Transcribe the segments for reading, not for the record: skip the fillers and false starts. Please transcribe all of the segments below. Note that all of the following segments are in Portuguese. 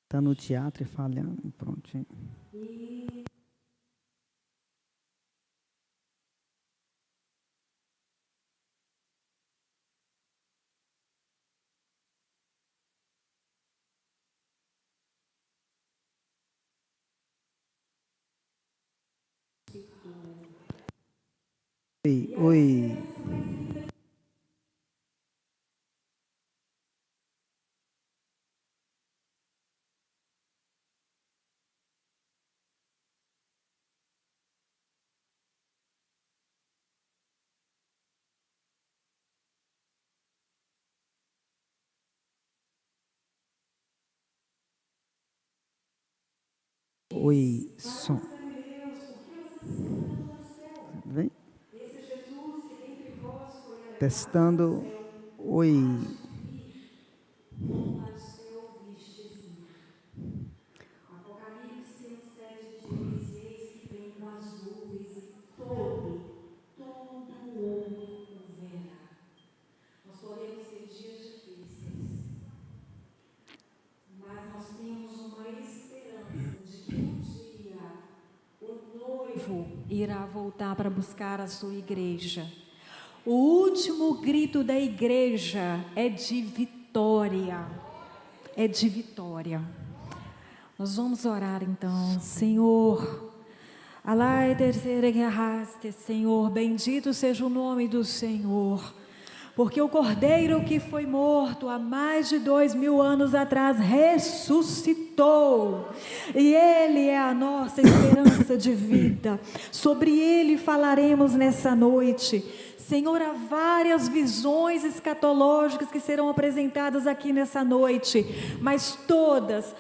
Está no teatro e falhando, prontinho. Oi, oi. Oi, som. Vem. Testando. Oi. Irá voltar para buscar a sua igreja. O último grito da igreja é de vitória. É de vitória. Nós vamos orar então. Senhor, alai terceira que arraste, Senhor, bendito seja o nome do Senhor. Porque o Cordeiro que foi morto há mais de 2000 anos atrás ressuscitou. E Ele é a nossa esperança de vida. Sobre Ele falaremos nessa noite. Senhor, há várias visões escatológicas que serão apresentadas aqui nessa noite. Mas todas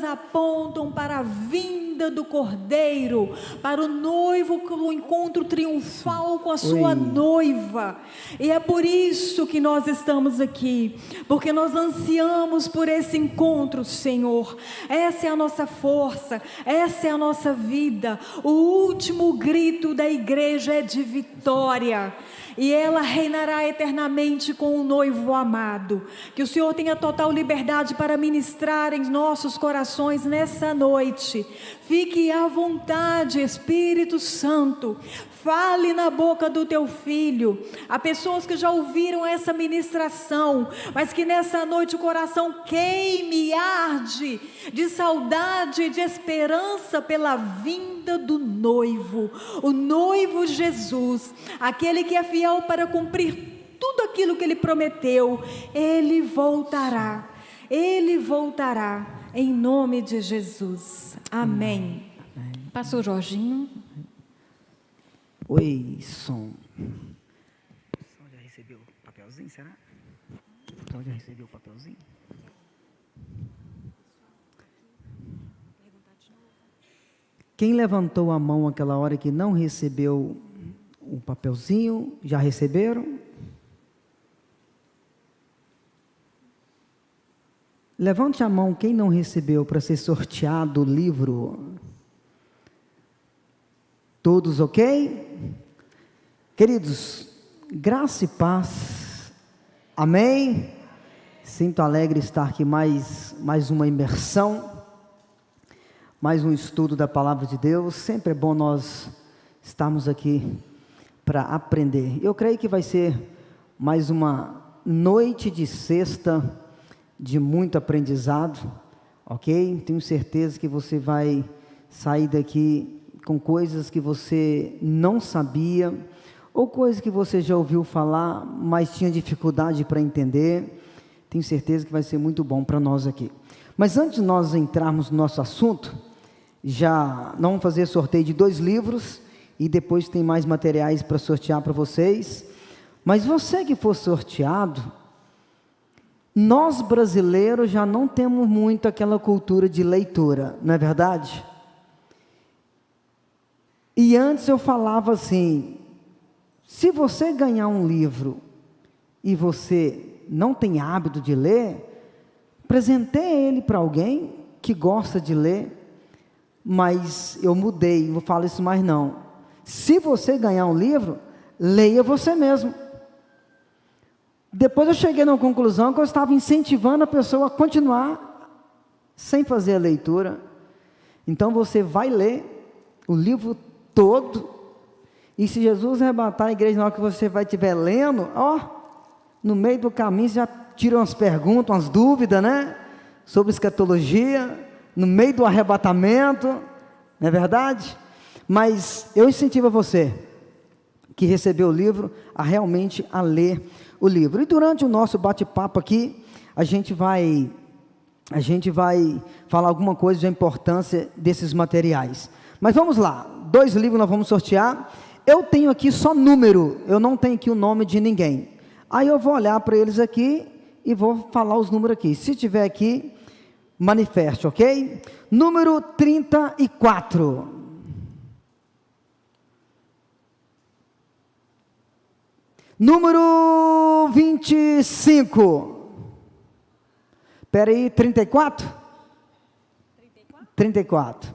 apontam para a vinda do Cordeiro, para o noivo, o encontro triunfal com a sua noiva. E é por isso que nós estamos aqui, porque nós ansiamos por esse encontro, Senhor. Essa é a nossa força, essa é a nossa vida. O último grito da igreja é de vitória. E ela reinará eternamente com o noivo amado. Que o Senhor tenha total liberdade para ministrar em nossos corações nessa noite. Fique à vontade, Espírito Santo. Fale na boca do teu filho. Há pessoas que já ouviram essa ministração, mas que nessa noite o coração queime e arde de saudade e de esperança pela vinda do noivo. O noivo Jesus, aquele que é fiel para cumprir tudo aquilo que ele prometeu. Ele voltará. Ele voltará em nome de Jesus. Amém. Pastor Jorginho. Oi, som. Já recebeu o papelzinho, será? Já recebeu o papelzinho? Quem levantou a mão aquela hora que não recebeu o papelzinho, já receberam? Levante a mão quem não recebeu para ser sorteado o livro. Todos ok? Queridos, graça e paz, amém? Sinto alegre estar aqui mais uma imersão, mais um estudo da palavra de Deus. Sempre é bom nós estarmos aqui para aprender. Eu creio que vai ser mais uma noite de sexta de muito aprendizado, ok? Tenho certeza que você vai sair daqui com coisas que você não sabia, ou coisas que você já ouviu falar, mas tinha dificuldade para entender. Tenho certeza que vai ser muito bom para nós aqui. Mas antes de nós entrarmos no nosso assunto, nós vamos fazer sorteio de 2 livros, e depois tem mais materiais para sortear para vocês. Mas você que for sorteado, nós brasileiros já não temos muito aquela cultura de leitura, não é verdade? E antes eu falava assim, se você ganhar um livro e você não tem hábito de ler, apresentei ele para alguém que gosta de ler, mas eu mudei, não falo isso mais não. Se você ganhar um livro, leia você mesmo. Depois eu cheguei na conclusão que eu estava incentivando a pessoa a continuar sem fazer a leitura. Então você vai ler o livro todo, e se Jesus arrebatar a igreja na hora que você vai estiver lendo, no meio do caminho já tira umas perguntas, umas dúvidas, né? Sobre escatologia, no meio do arrebatamento, não é verdade? Mas eu incentivo a você que recebeu o livro a realmente a ler o livro. E durante o nosso bate-papo aqui, a gente vai falar alguma coisa da importância desses materiais. Mas vamos lá, 2 livros nós vamos sortear. Eu tenho aqui só número, eu não tenho aqui o nome de ninguém. Aí eu vou olhar para eles aqui e vou falar os números aqui. Se tiver aqui, manifeste, ok? Número 34. Número 25. Espera aí, 34? 34.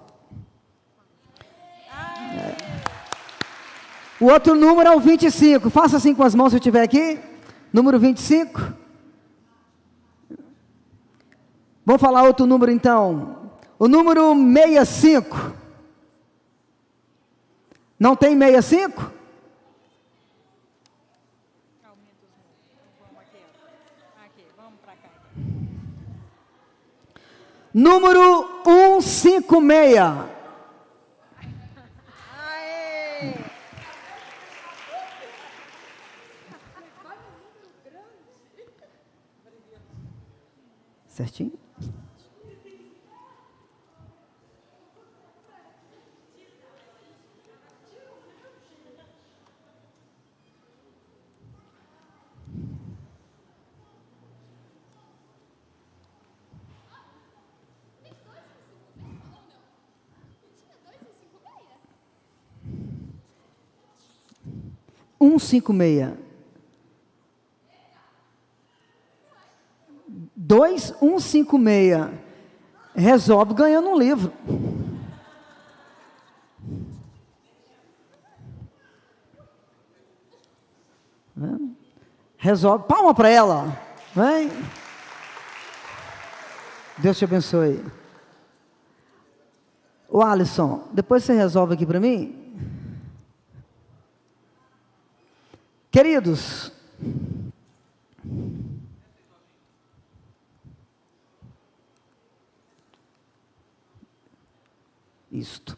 O outro número é o 25. Faça assim com as mãos se eu estiver aqui. Número 25. Vamos falar outro número então. O número 65. Não tem 65? Número 156. Certinho? Um 156. 2156. Resolve ganhando um livro. Resolve. Palma para ela. Vem. Deus te abençoe. Ô Alisson, depois você resolve aqui para mim. Queridos, isto.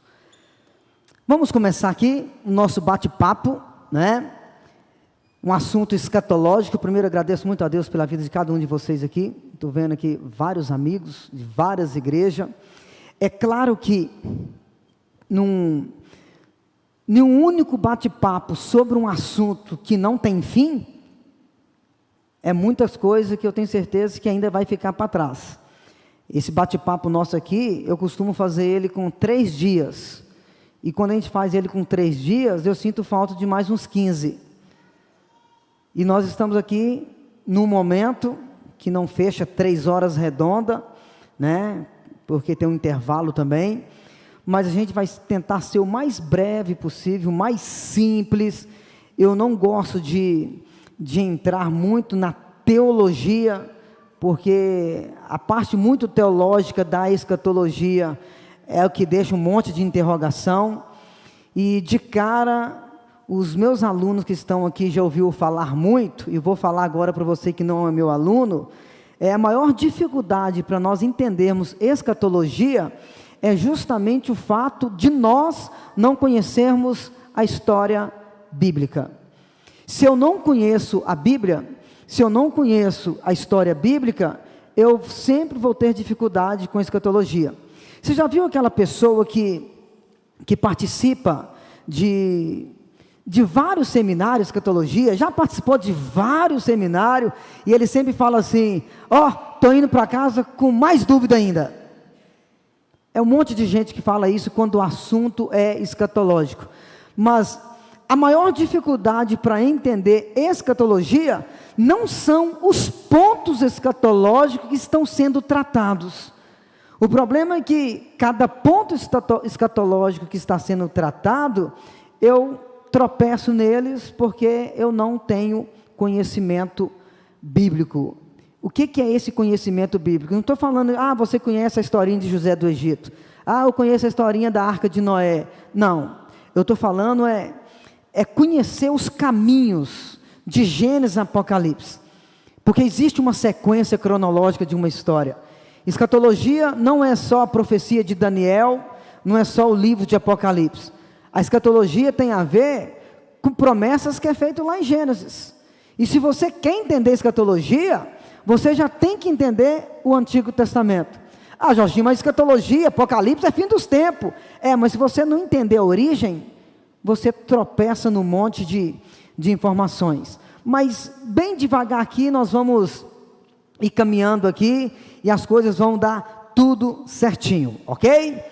Vamos começar aqui o nosso bate-papo, né? Um assunto escatológico. Primeiro agradeço muito a Deus pela vida de cada um de vocês aqui. Estou vendo aqui vários amigos de várias igrejas. É claro que nenhum único bate-papo sobre um assunto que não tem fim, é muitas coisas que eu tenho certeza que ainda vai ficar para trás. Esse bate-papo nosso aqui, eu costumo fazer ele com 3 dias, e quando a gente faz ele com 3 dias, eu sinto falta de mais uns 15, e nós estamos aqui num momento que não fecha 3 horas redonda, né, porque tem um intervalo também, mas a gente vai tentar ser o mais breve possível, o mais simples. Eu não gosto de entrar muito na teologia, porque a parte muito teológica da escatologia é o que deixa um monte de interrogação, e de cara, os meus alunos que estão aqui já ouviram falar muito, e vou falar agora para você que não é meu aluno, a maior dificuldade para nós entendermos escatologia é justamente o fato de nós não conhecermos a história bíblica. Se eu não conheço a Bíblia, se eu não conheço a história bíblica, eu sempre vou ter dificuldade com escatologia. Você já viu aquela pessoa que participa de vários seminários de escatologia, já participou de vários seminários, e ele sempre fala assim: estou indo para casa com mais dúvida ainda. É um monte de gente que fala isso quando o assunto é escatológico. Mas a maior dificuldade para entender escatologia não são os pontos escatológicos que estão sendo tratados. O problema é que cada ponto escatológico que está sendo tratado, eu tropeço neles porque eu não tenho conhecimento bíblico. O que é esse conhecimento bíblico? Não estou falando, você conhece a historinha de José do Egito. Eu conheço a historinha da Arca de Noé. Não, eu estou falando é conhecer os caminhos de Gênesis e Apocalipse. Porque existe uma sequência cronológica de uma história. Escatologia não é só a profecia de Daniel, não é só o livro de Apocalipse. A escatologia tem a ver com promessas que é feito lá em Gênesis. E se você quer entender escatologia, você já tem que entender o Antigo Testamento. Jorginho, mas escatologia, Apocalipse é fim dos tempos. Mas se você não entender a origem, você tropeça num monte de informações. Mas bem devagar aqui, nós vamos ir caminhando aqui, e as coisas vão dar tudo certinho, ok?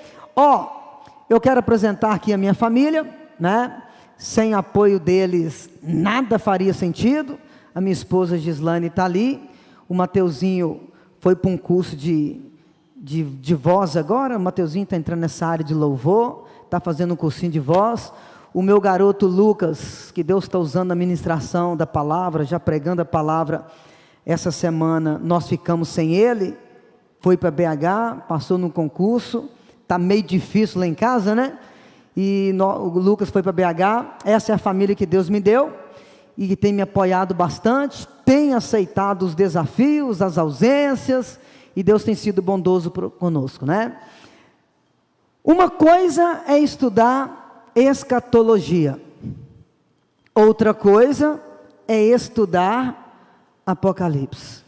Eu quero apresentar aqui a minha família, né? Sem apoio deles, nada faria sentido. A minha esposa Gislane está ali, o Mateuzinho foi para um curso de voz agora, o Mateuzinho está entrando nessa área de louvor, está fazendo um cursinho de voz. O meu garoto Lucas, que Deus está usando a ministração da palavra, já pregando a palavra, essa semana nós ficamos sem ele, foi para BH, passou no concurso, está meio difícil lá em casa, né? E o Lucas foi para BH, essa é a família que Deus me deu, e que tem me apoiado bastante, tem aceitado os desafios, as ausências, e Deus tem sido bondoso conosco, né? Uma coisa é estudar escatologia, outra coisa é estudar Apocalipse.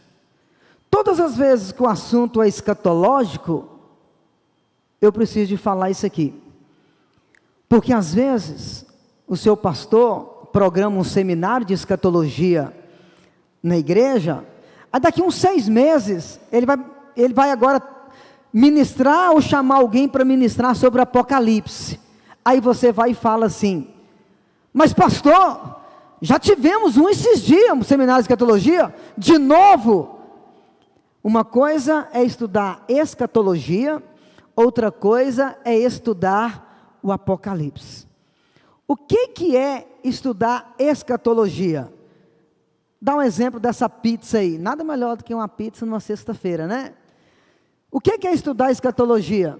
Todas as vezes que o assunto é escatológico, eu preciso de falar isso aqui, porque às vezes o seu pastor programa um seminário de escatologia na igreja, daqui uns 6 meses ele vai agora ministrar ou chamar alguém para ministrar sobre Apocalipse. Aí você vai e fala assim: mas pastor, já tivemos esses dias, um seminário de escatologia, de novo. Uma coisa é estudar escatologia, outra coisa é estudar o Apocalipse. O que é estudar escatologia? Dá um exemplo dessa pizza aí, nada melhor do que uma pizza numa sexta-feira, né? O que é estudar escatologia?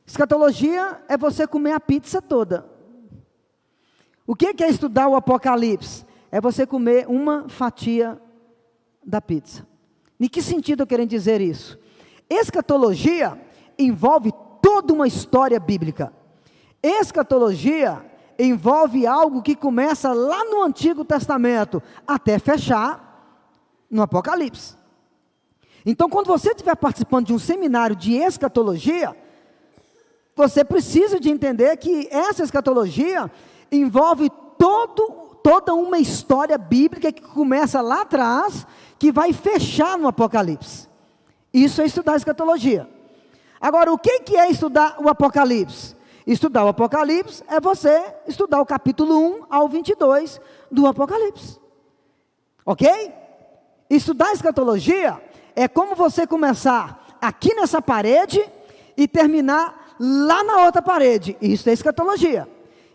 Escatologia é você comer a pizza toda. O que é estudar o Apocalipse? É você comer uma fatia da pizza. Em que sentido eu quero dizer isso? Escatologia envolve toda uma história bíblica. Escatologia envolve algo que começa lá no Antigo Testamento, até fechar no Apocalipse. Então, quando você estiver participando de um seminário de escatologia, você precisa de entender que essa escatologia envolve toda uma história bíblica que começa lá atrás, que vai fechar no Apocalipse. Isso é estudar escatologia. Agora, o que é estudar o Apocalipse? Estudar o Apocalipse é você estudar o capítulo 1 ao 22 do Apocalipse. Ok? Estudar escatologia é como você começar aqui nessa parede e terminar lá na outra parede. Isso é escatologia.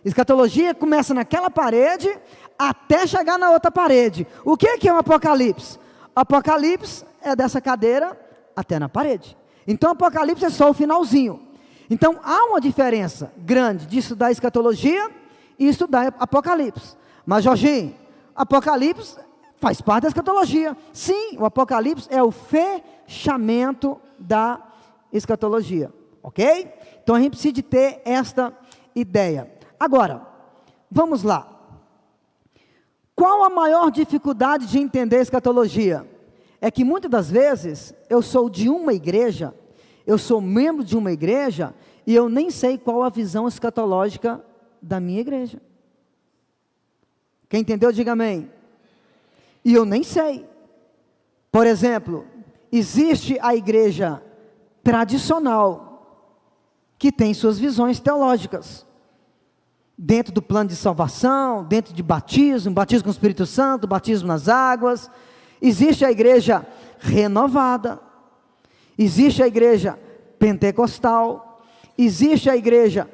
Escatologia começa naquela parede até chegar na outra parede. O que é um Apocalipse? Apocalipse é dessa cadeira até na parede. Então Apocalipse é só o finalzinho. Então há uma diferença grande de estudar escatologia e estudar Apocalipse. Mas Jorginho, Apocalipse faz parte da escatologia. Sim, o Apocalipse é o fechamento da escatologia. Ok? Então a gente precisa de ter esta ideia. Agora, vamos lá. Qual a maior dificuldade de entender a escatologia? É que muitas das vezes eu sou de uma igreja, eu sou membro de uma igreja, e eu nem sei qual a visão escatológica da minha igreja. Quem entendeu, diga amém. E eu nem sei. Por exemplo, existe a igreja tradicional, que tem suas visões teológicas, dentro do plano de salvação, dentro de batismo com o Espírito Santo, batismo nas águas. Existe a igreja renovada, existe a igreja pentecostal, existe a igreja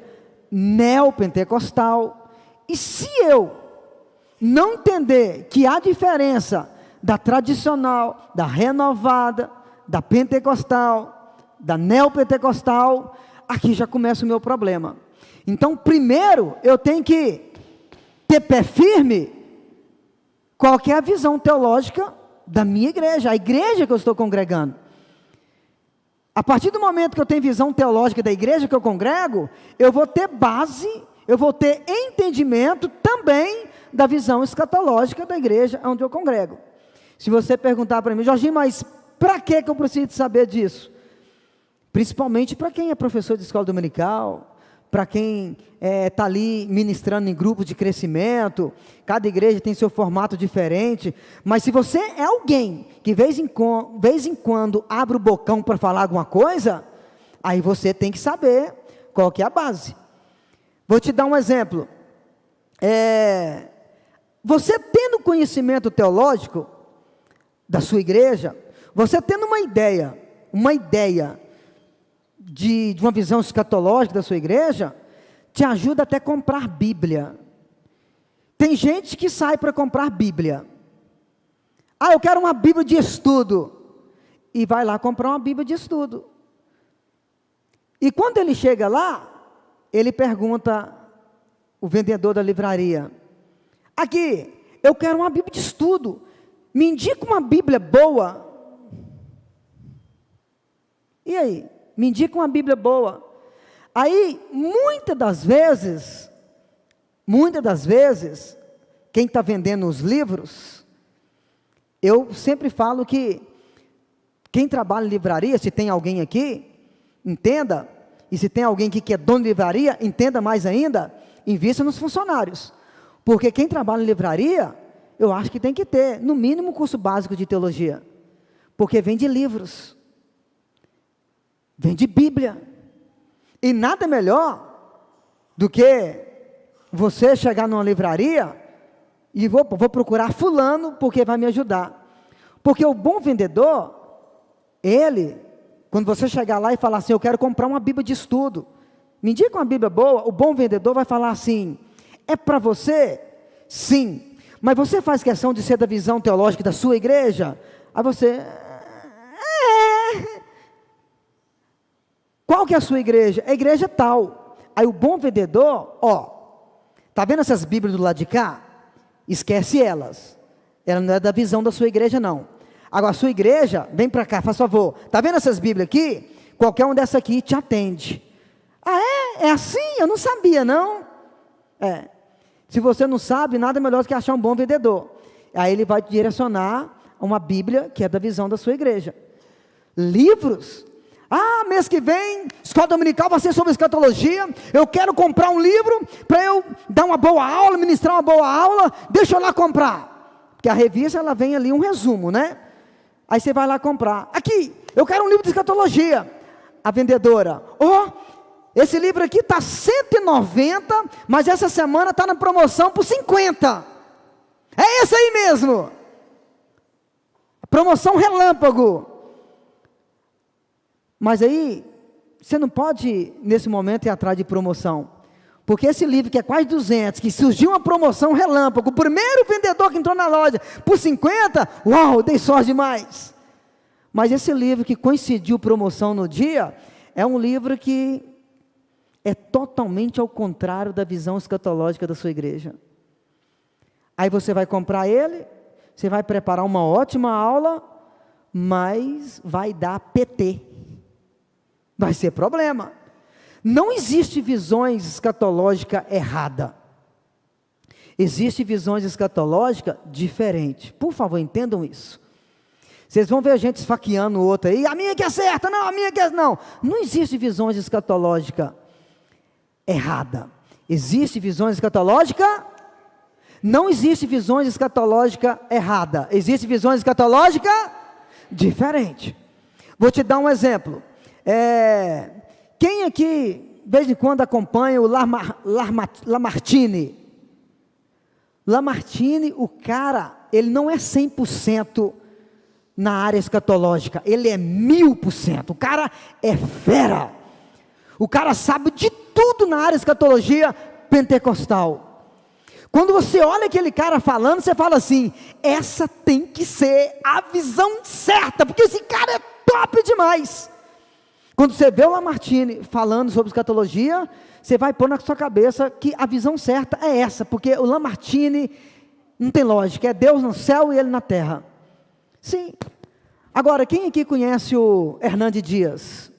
neopentecostal. E se eu não entender que há diferença da tradicional, da renovada, da pentecostal, da neopentecostal, aqui já começa o meu problema. Então, primeiro, eu tenho que ter pé firme, qual que é a visão teológica da minha igreja, a igreja que eu estou congregando. A partir do momento que eu tenho visão teológica da igreja que eu congrego, eu vou ter base, eu vou ter entendimento também da visão escatológica da igreja onde eu congrego. Se você perguntar para mim, Jorginho, mas para que eu preciso saber disso? Principalmente para quem é professor de escola dominical, para quem está ali ministrando em grupos de crescimento, cada igreja tem seu formato diferente, mas se você é alguém que vez em quando abre o bocão para falar alguma coisa, aí você tem que saber qual que é a base. Vou te dar um exemplo. Você tendo conhecimento teológico da sua igreja, você tendo uma ideia de uma visão escatológica da sua igreja, te ajuda até a comprar Bíblia. Tem gente que sai para comprar Bíblia. Eu quero uma Bíblia de estudo. E vai lá comprar uma Bíblia de estudo. E quando ele chega lá, ele pergunta, o vendedor da livraria, aqui, eu quero uma Bíblia de estudo, me indica uma Bíblia boa. E aí? Me indica uma Bíblia boa. Aí, muitas das vezes, quem está vendendo os livros, eu sempre falo que quem trabalha em livraria, se tem alguém aqui, entenda, e se tem alguém aqui que é dono de livraria, entenda mais ainda, invista nos funcionários. Porque quem trabalha em livraria, eu acho que tem que ter, no mínimo, um curso básico de teologia. Porque vende livros. Vende Bíblia. E nada melhor do que você chegar numa livraria e vou procurar fulano porque vai me ajudar. Porque o bom vendedor, quando você chegar lá e falar assim, eu quero comprar uma Bíblia de estudo, me indica uma Bíblia boa, o bom vendedor vai falar assim, é para você? Sim. Mas você faz questão de ser da visão teológica da sua igreja? Aí você... Qual que é a sua igreja? A igreja tal. Aí o bom vendedor, tá vendo essas Bíblias do lado de cá? Esquece elas. Ela não é da visão da sua igreja, não. Agora, a sua igreja, vem para cá, faz favor. Tá vendo essas Bíblias aqui? Qualquer uma dessa aqui te atende. É assim? Eu não sabia, não. Se você não sabe, nada melhor do que achar um bom vendedor. Aí ele vai te direcionar a uma Bíblia que é da visão da sua igreja. Livros... mês que vem, escola dominical vai ser sobre escatologia, eu quero comprar um livro, para eu dar uma boa aula, ministrar uma boa aula, deixa eu lá comprar, porque a revista, ela vem ali um resumo, né, aí você vai lá comprar, aqui, eu quero um livro de escatologia, a vendedora, esse livro aqui está 190, mas essa semana está na promoção por 50, é esse aí mesmo, promoção relâmpago. Mas aí, você não pode, nesse momento, ir atrás de promoção. Porque esse livro que é quase 200, que surgiu uma promoção relâmpago, o primeiro vendedor que entrou na loja, por 50, uau, dei sorte demais. Mas esse livro que coincidiu promoção no dia, é um livro que é totalmente ao contrário da visão escatológica da sua igreja. Aí você vai comprar ele, você vai preparar uma ótima aula, mas vai dar PT. Vai ser problema. Não existe visões escatológicas errada. Existe visões escatológicas diferentes. Por favor, entendam isso. Vocês vão ver a gente esfaqueando o outro aí. A minha que é certa, não, a minha que é... Não, não existe visões escatológicas errada. Existe visões escatológicas... Não existe visões escatológicas errada. Existe visões escatológicas diferentes. Vou te dar um exemplo. Quem aqui, de vez em quando, acompanha o Lamartine? Lamartine, o cara, ele não é 100% na área escatológica, ele é 1000%, o cara é fera, o cara sabe de tudo na área escatologia pentecostal. Quando você olha aquele cara falando, você fala assim: essa tem que ser a visão certa, porque esse cara é top demais. Quando você vê o Lamartine falando sobre escatologia, você vai pôr na sua cabeça que a visão certa é essa, porque o Lamartine não tem lógica, é Deus no céu e ele na terra. Sim. Agora, quem aqui conhece o Hernandes Dias?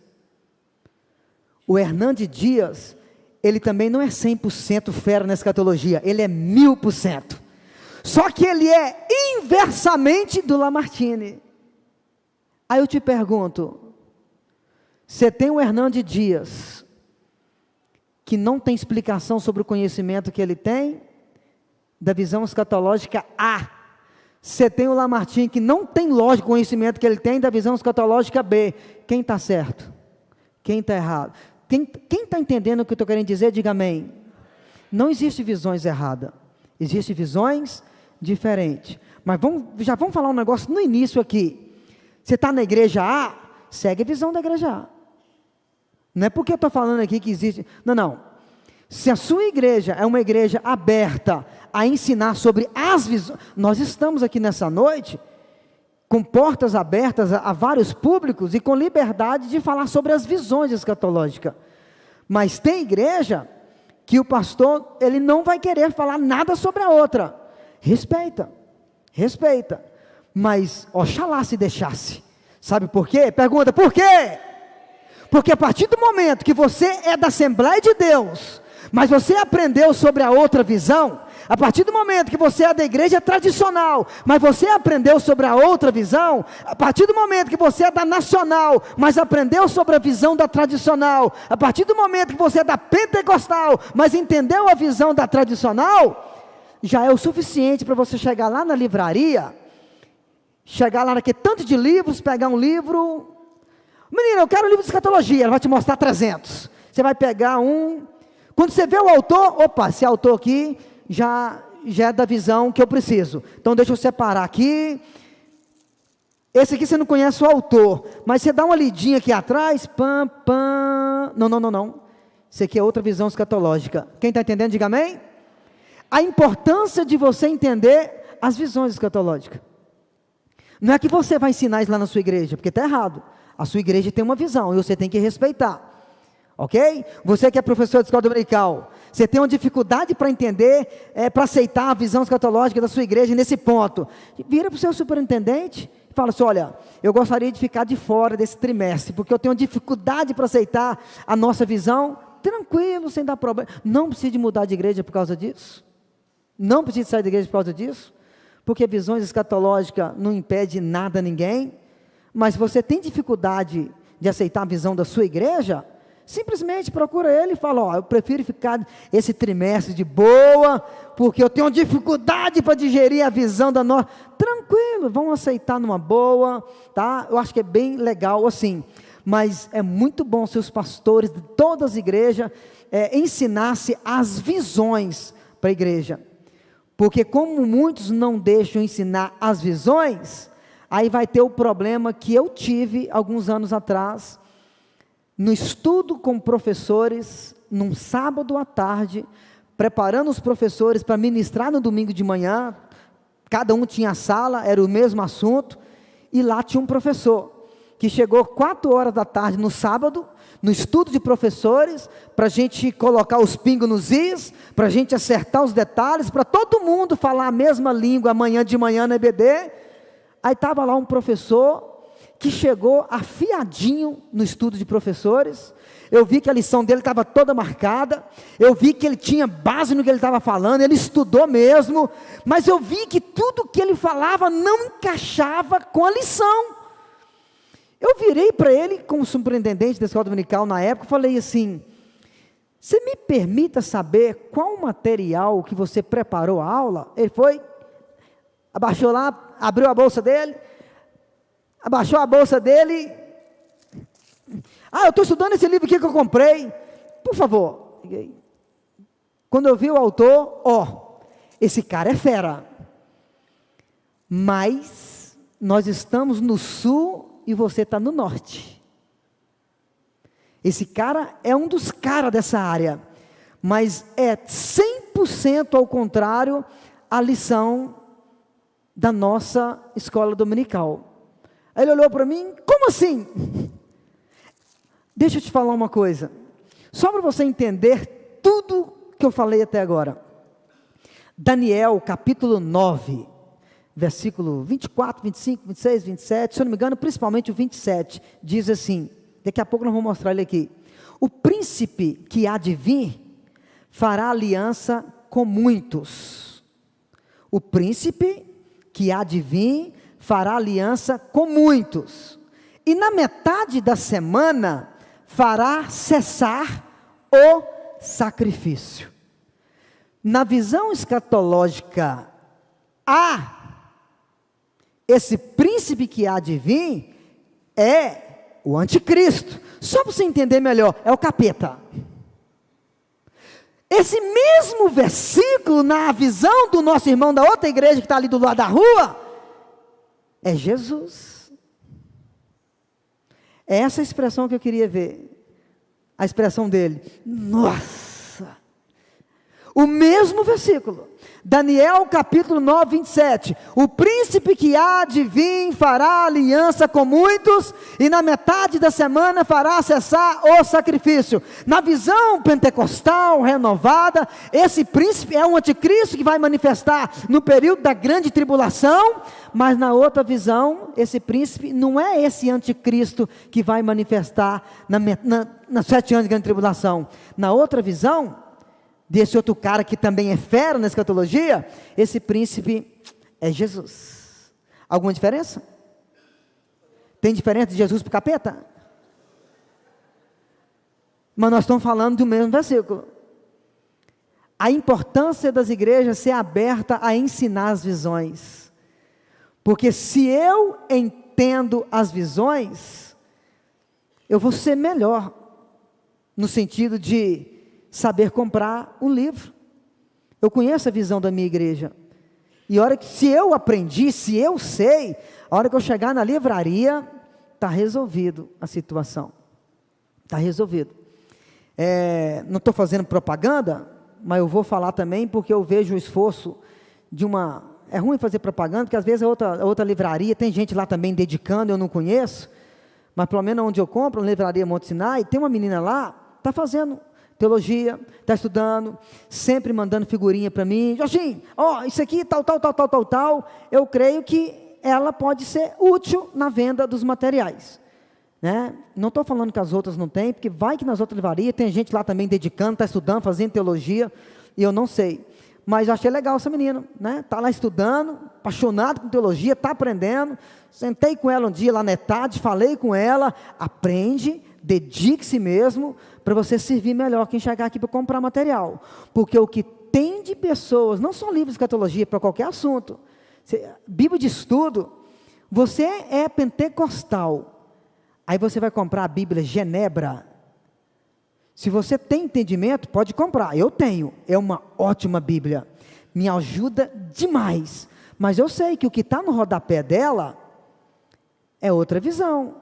O Hernandes Dias, ele também não é 100% fera na escatologia, ele é 1000%. Só que ele é inversamente do Lamartine. Aí eu te pergunto, você tem o Hernandes Dias, que não tem explicação sobre o conhecimento que ele tem, da visão escatológica A. Você tem o Lamartine, que não tem lógica o conhecimento que ele tem, da visão escatológica B. Quem está certo? Quem está errado? Quem está entendendo o que eu estou querendo dizer, diga amém. Não existe visões erradas, existem visões diferentes. Mas já vamos falar um negócio no início aqui. Você está na igreja A, segue a visão da igreja A. Não é porque eu estou falando aqui que existe. Não. Se a sua igreja é uma igreja aberta a ensinar sobre as visões, nós estamos aqui nessa noite com portas abertas a vários públicos e com liberdade de falar sobre as visões escatológicas. Mas tem igreja que o pastor, ele não vai querer falar nada sobre a outra. Respeita. Mas, oxalá se deixasse. Sabe por quê? Pergunta, por quê? Porque a partir do momento que você é da Assembleia de Deus, mas você aprendeu sobre a outra visão, a partir do momento que você é da igreja tradicional, mas você aprendeu sobre a outra visão, a partir do momento que você é da nacional, mas aprendeu sobre a visão da tradicional, a partir do momento que você é da pentecostal, mas entendeu a visão da tradicional, já é o suficiente para você chegar lá na livraria, chegar lá naquele tanto de livros, pegar um livro, menina, eu quero um livro de escatologia, ela vai te mostrar 300, você vai pegar um, quando você vê o autor, opa, esse autor aqui, já é da visão que eu preciso, então deixa eu separar aqui, esse aqui você não conhece o autor, mas você dá uma lidinha aqui atrás, não, esse aqui é outra visão escatológica, quem está entendendo, diga amém. A importância de você entender as visões escatológicas, não é que você vai ensinar isso lá na sua igreja, porque está errado, a sua igreja tem uma visão, e você tem que respeitar, ok? Você que é professor de escola dominical, você tem uma dificuldade para entender, para aceitar a visão escatológica da sua igreja nesse ponto, vira para o seu superintendente, e fala assim, olha, eu gostaria de ficar de fora desse trimestre, porque eu tenho dificuldade para aceitar a nossa visão, tranquilo, sem dar problema, não precisa de mudar de igreja por causa disso, não precisa sair da igreja por causa disso, porque visões escatológicas não impede nada a ninguém, mas se você tem dificuldade de aceitar a visão da sua igreja, simplesmente procura ele e fala, eu prefiro ficar esse trimestre de boa, porque eu tenho dificuldade para digerir a visão da nossa, tranquilo, vão aceitar numa boa, tá? Eu acho que é bem legal assim, mas é muito bom se os pastores de todas as igrejas ensinassem as visões para a igreja, porque como muitos não deixam ensinar as visões, aí vai ter o problema que eu tive alguns anos atrás, no estudo com professores, num sábado à tarde, preparando os professores para ministrar no domingo de manhã, cada um tinha a sala, era o mesmo assunto, e lá tinha um professor, que chegou 4 horas da tarde no sábado, no estudo de professores, para a gente colocar os pingos nos is, para a gente acertar os detalhes, para todo mundo falar a mesma língua amanhã de manhã na EBD, aí estava lá um professor, que chegou afiadinho no estudo de professores, eu vi que a lição dele estava toda marcada, eu vi que ele tinha base no que ele estava falando, ele estudou mesmo, mas eu vi que tudo que ele falava não encaixava com a lição. Eu virei para ele, como superintendente da escola dominical na época, falei assim, você me permita saber qual material que você preparou a aula? Ele foi, abaixou lá, abriu a bolsa dele, abaixou a bolsa dele, eu estou estudando esse livro aqui que eu comprei, por favor, quando eu vi o autor, esse cara é fera, mas nós estamos no sul e você está no norte, esse cara é um dos caras dessa área, mas é 100% 100% ao contrário à lição da nossa escola dominical. Aí ele olhou para mim, como assim? Deixa eu te falar uma coisa, só para você entender tudo que eu falei até agora. Daniel, capítulo 9, versículo 24, 25, 26, 27, se eu não me engano, principalmente o 27, diz assim, daqui a pouco nós vamos mostrar ele aqui. O príncipe que há de vir fará aliança com muitos. O príncipe que há de vir fará aliança com muitos. E na metade da semana fará cessar o sacrifício. Na visão escatológica, esse príncipe que há de vir é o anticristo. Só para você entender melhor, é o capeta. Esse mesmo versículo, na visão do nosso irmão da outra igreja que está ali do lado da rua, é Jesus. É essa a expressão que eu queria ver. A expressão dele. Nossa! O mesmo versículo. Daniel capítulo 9, 27. O príncipe que há de vir fará aliança com muitos, e na metade da semana fará cessar o sacrifício. Na visão pentecostal renovada, esse príncipe é um anticristo que vai manifestar no período da grande tribulação, mas na outra visão, esse príncipe não é esse anticristo que vai manifestar nas 7 anos de grande tribulação. Na outra visão, desse outro cara que também é fera na escatologia, esse príncipe é Jesus. Alguma diferença? Tem diferença de Jesus para o capeta? Mas nós estamos falando do mesmo versículo. A importância das igrejas ser aberta a ensinar as visões. Porque se eu entendo as visões, eu vou ser melhor, no sentido de saber comprar um livro. Eu conheço a visão da minha igreja, e a hora que, se eu aprendi, se eu sei, a hora que eu chegar na livraria, está resolvido a situação, está resolvido. Não estou fazendo propaganda, mas eu vou falar também, porque eu vejo o esforço de uma, é ruim fazer propaganda, porque às vezes a outra livraria, tem gente lá também dedicando, eu não conheço, mas pelo menos onde eu compro, na livraria Monte Sinai, tem uma menina lá, está fazendo teologia, está estudando, sempre mandando figurinha para mim, Jorginho, isso aqui, tal, eu creio que ela pode ser útil na venda dos materiais, né? Não estou falando que as outras não têm, porque vai que nas outras livrarias, tem gente lá também dedicando, está estudando, fazendo teologia, e eu não sei, mas eu achei legal essa menina, né? Está lá estudando, apaixonado com teologia, está aprendendo, sentei com ela um dia lá na ETAD, falei com ela, aprende, dedique-se mesmo, para você servir melhor quem chegar aqui para comprar material, porque o que tem de pessoas, não só livros de escatologia, para qualquer assunto, Bíblia de estudo, você é pentecostal, aí você vai comprar a Bíblia Genebra, se você tem entendimento, pode comprar, eu tenho, é uma ótima Bíblia, me ajuda demais, mas eu sei que o que está no rodapé dela, é outra visão,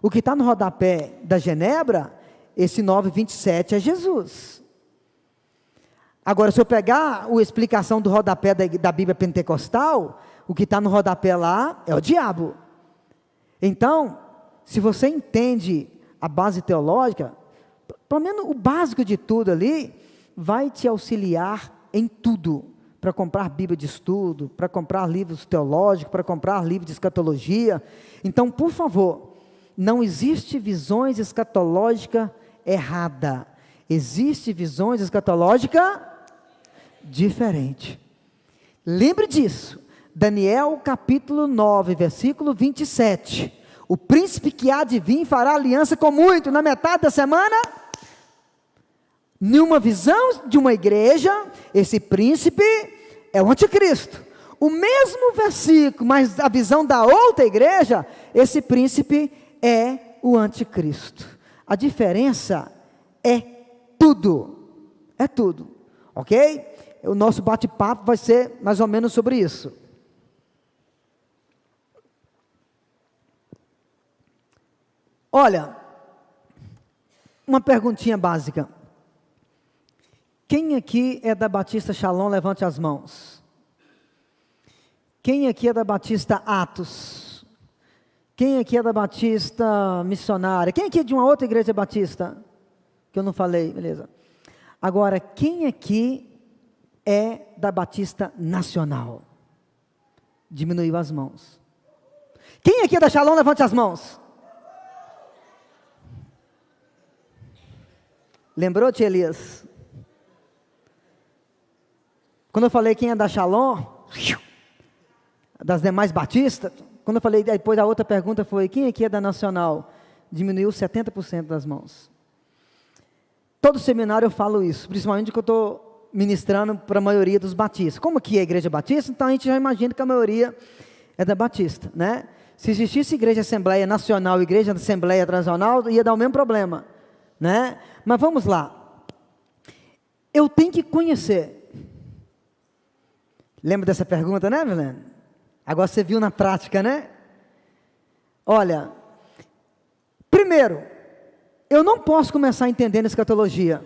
o que está no rodapé da Genebra, esse 9:27 é Jesus. Agora, se eu pegar a explicação do rodapé da Bíblia pentecostal, o que está no rodapé lá é o diabo. Então, se você entende a base teológica, pelo menos o básico de tudo ali, vai te auxiliar em tudo, para comprar Bíblia de estudo, para comprar livros teológicos, para comprar livros de escatologia. Então, por favor, não existe visões escatológicas errada, existe visões escatológicas diferentes. Lembre disso, Daniel capítulo 9, versículo 27, o príncipe que há de vir fará aliança com muito, na metade da semana, numa visão de uma igreja, esse príncipe é o anticristo, o mesmo versículo, mas a visão da outra igreja, esse príncipe é o anticristo. A diferença é tudo, ok? O nosso bate-papo vai ser mais ou menos sobre isso. Olha, uma perguntinha básica, Quem aqui é da Batista Shalom, levante as mãos. Quem aqui é da Batista Atos? Quem aqui é da Batista Missionária? Quem aqui é de uma outra igreja batista? Que eu não falei, beleza. Agora, quem aqui é da Batista Nacional? Diminuiu as mãos. Quem aqui é da Shalom, levante as mãos. Lembrou, tia Elias? Quando eu falei quem é da Shalom, das demais batistas, quando eu falei, depois a outra pergunta foi, quem aqui é da Nacional? Diminuiu 70% das mãos. Todo seminário eu falo isso, principalmente que eu estou ministrando para a maioria dos batistas. Como aqui é a igreja batista, então a gente já imagina que a maioria é da batista, né? Se existisse igreja Assembleia Nacional, igreja Assembleia Tradicional, ia dar o mesmo problema, né? Mas vamos lá. Eu tenho que conhecer. Lembra dessa pergunta, né, Milena? Agora você viu na prática, né? Olha, primeiro, eu não posso começar entendendo escatologia.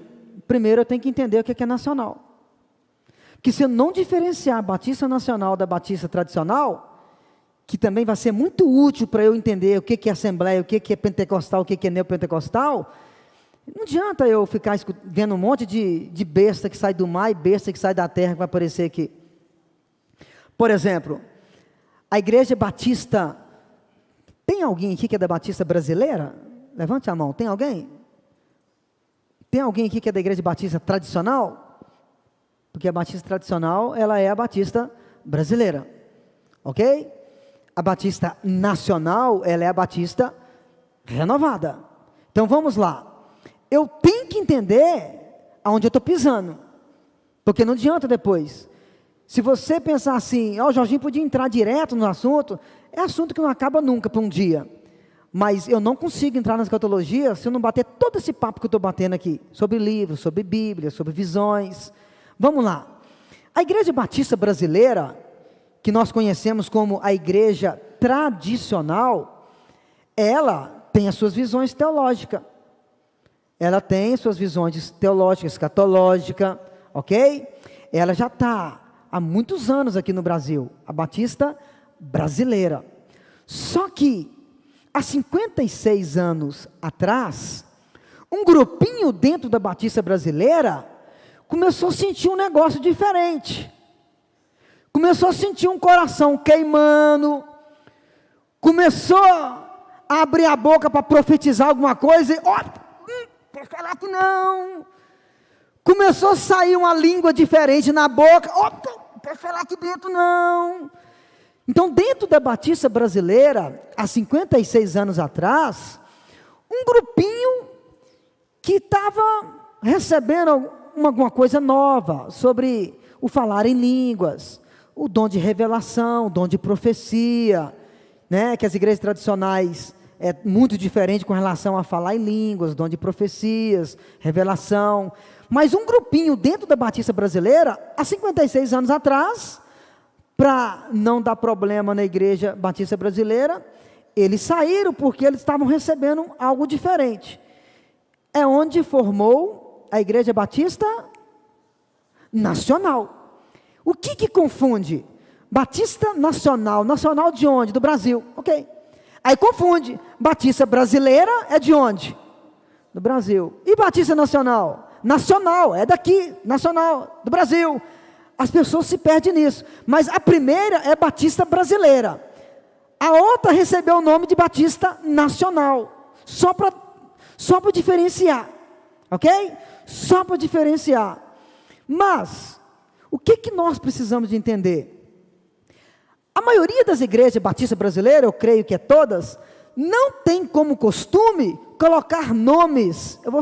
Primeiro eu tenho que entender o que é nacional. Porque se eu não diferenciar a Batista Nacional da Batista Tradicional, que também vai ser muito útil para eu entender o que é Assembleia, o que é Pentecostal, o que é Neopentecostal, não adianta eu ficar vendo um monte de besta que sai do mar e besta que sai da terra que vai aparecer aqui. Por exemplo, a igreja batista, tem alguém aqui que é da Batista brasileira? Levante a mão, tem alguém? Tem alguém aqui que é da igreja batista tradicional? Porque a batista tradicional, ela é a batista brasileira, ok? A batista nacional, ela é a batista renovada. Então vamos lá, eu tenho que entender aonde eu estou pisando, porque não adianta depois. Se você pensar assim, o Jorginho podia entrar direto no assunto, é assunto que não acaba nunca para um dia. Mas eu não consigo entrar na escatologia se eu não bater todo esse papo que eu estou batendo aqui, sobre livros, sobre Bíblia, sobre visões. Vamos lá. A igreja batista brasileira, que nós conhecemos como a igreja tradicional, ela tem as suas visões teológicas. Ela tem suas visões teológicas, escatológicas, ok? Ela já está há muitos anos aqui no Brasil, a batista brasileira. Só que, há 56 anos atrás, um grupinho dentro da batista brasileira começou a sentir um negócio diferente. Começou a sentir um coração queimando, começou a abrir a boca para profetizar alguma coisa e, quer falar que não. Começou a sair uma língua diferente na boca, quer falar aqui dentro não. Então, dentro da batista brasileira, há 56 anos atrás, um grupinho que estava recebendo alguma coisa nova sobre o falar em línguas, o dom de revelação, o dom de profecia, né, que as igrejas tradicionais é muito diferente com relação a falar em línguas, dom de profecias, revelação. Mas um grupinho dentro da batista brasileira, há 56 anos atrás, para não dar problema na igreja batista brasileira, eles saíram porque eles estavam recebendo algo diferente. É onde formou a igreja batista nacional. O que confunde? Batista nacional, nacional de onde? Do Brasil, ok. Aí confunde, batista brasileira é de onde? Do Brasil. E batista nacional? Nacional, é daqui, nacional, do Brasil. As pessoas se perdem nisso. Mas a primeira é batista brasileira. A outra recebeu o nome de batista nacional. Só para diferenciar. Ok? Só para diferenciar. Mas, o que nós precisamos de entender? A maioria das igrejas batistas brasileiras, eu creio que é todas, não tem como costume colocar nomes, eu vou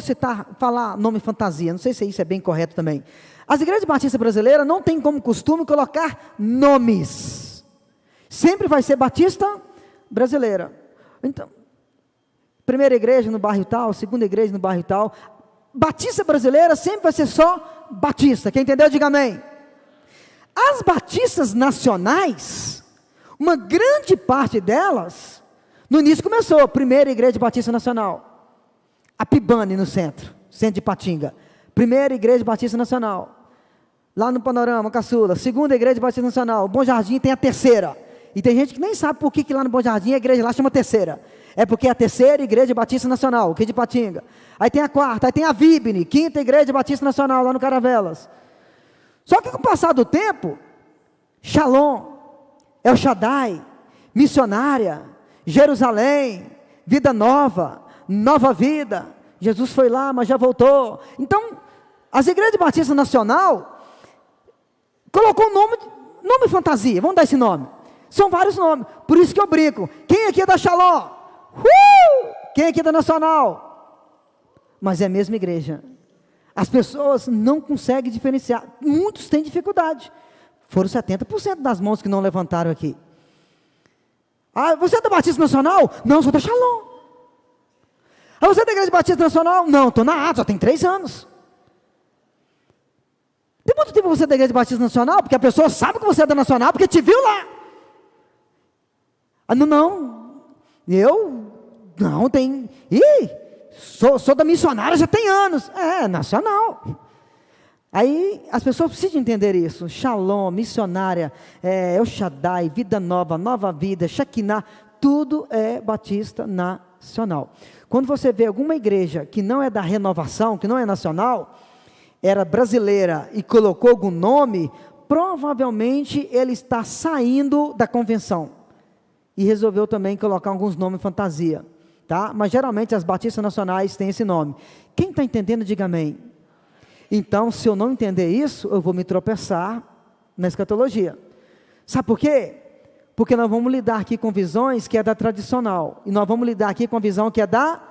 falar nome fantasia, não sei se isso é bem correto também. As igrejas batistas brasileiras não tem como costume colocar nomes. Sempre vai ser batista brasileira. Então, primeira igreja no bairro tal, segunda igreja no bairro tal. Batista brasileira sempre vai ser só batista. Quem entendeu, diga amém. As batistas nacionais, uma grande parte delas, no início começou, primeira igreja batista nacional, a Pibane no centro de Patinga. Primeira Igreja Batista Nacional, lá no Panorama, Caçula. Segunda Igreja Batista Nacional, Bom Jardim tem a terceira. E tem gente que nem sabe por que lá no Bom Jardim a igreja lá chama terceira. É porque é a terceira Igreja Batista Nacional, que é de Patinga. Aí tem a quarta, aí tem a Vibne, quinta Igreja Batista Nacional, lá no Caravelas. Só que com o passar do tempo, Shalom, El Shaddai, Missionária, Jerusalém, Vida Nova, Nova Vida, Jesus foi lá, mas já voltou. Então, as igrejas batistas nacional colocou um nome fantasia, vamos dar esse nome. São vários nomes, por isso que eu brinco. Quem aqui é da Shalom? Quem aqui é da Nacional? Mas é a mesma igreja. As pessoas não conseguem diferenciar, muitos têm dificuldade. Foram 70% das mãos que não levantaram aqui. Ah, você é da Batista Nacional? Não, sou da Shalom. Ah, você é da Igreja Batista Nacional? Não, estou na Atos, só tem 3 anos. Tem muito tempo você é da Igreja Batista Nacional? Porque a pessoa sabe que você é da Nacional, porque te viu lá. Ah, não, eu não tenho, sou da Missionária já tem anos, nacional. Aí as pessoas precisam entender isso. Shalom, Missionária, El Shaddai, Vida Nova, Nova Vida, Shekinah, tudo é Batista Nacional. Quando você vê alguma igreja que não é da renovação, que não é nacional, era brasileira e colocou algum nome, provavelmente ele está saindo da convenção. E resolveu também colocar alguns nomes fantasia, tá? Mas geralmente as batistas nacionais têm esse nome. Quem está entendendo, diga amém. Então, se eu não entender isso, eu vou me tropeçar na escatologia. Sabe por quê? Porque nós vamos lidar aqui com visões que é da tradicional, e nós vamos lidar aqui com a visão que é da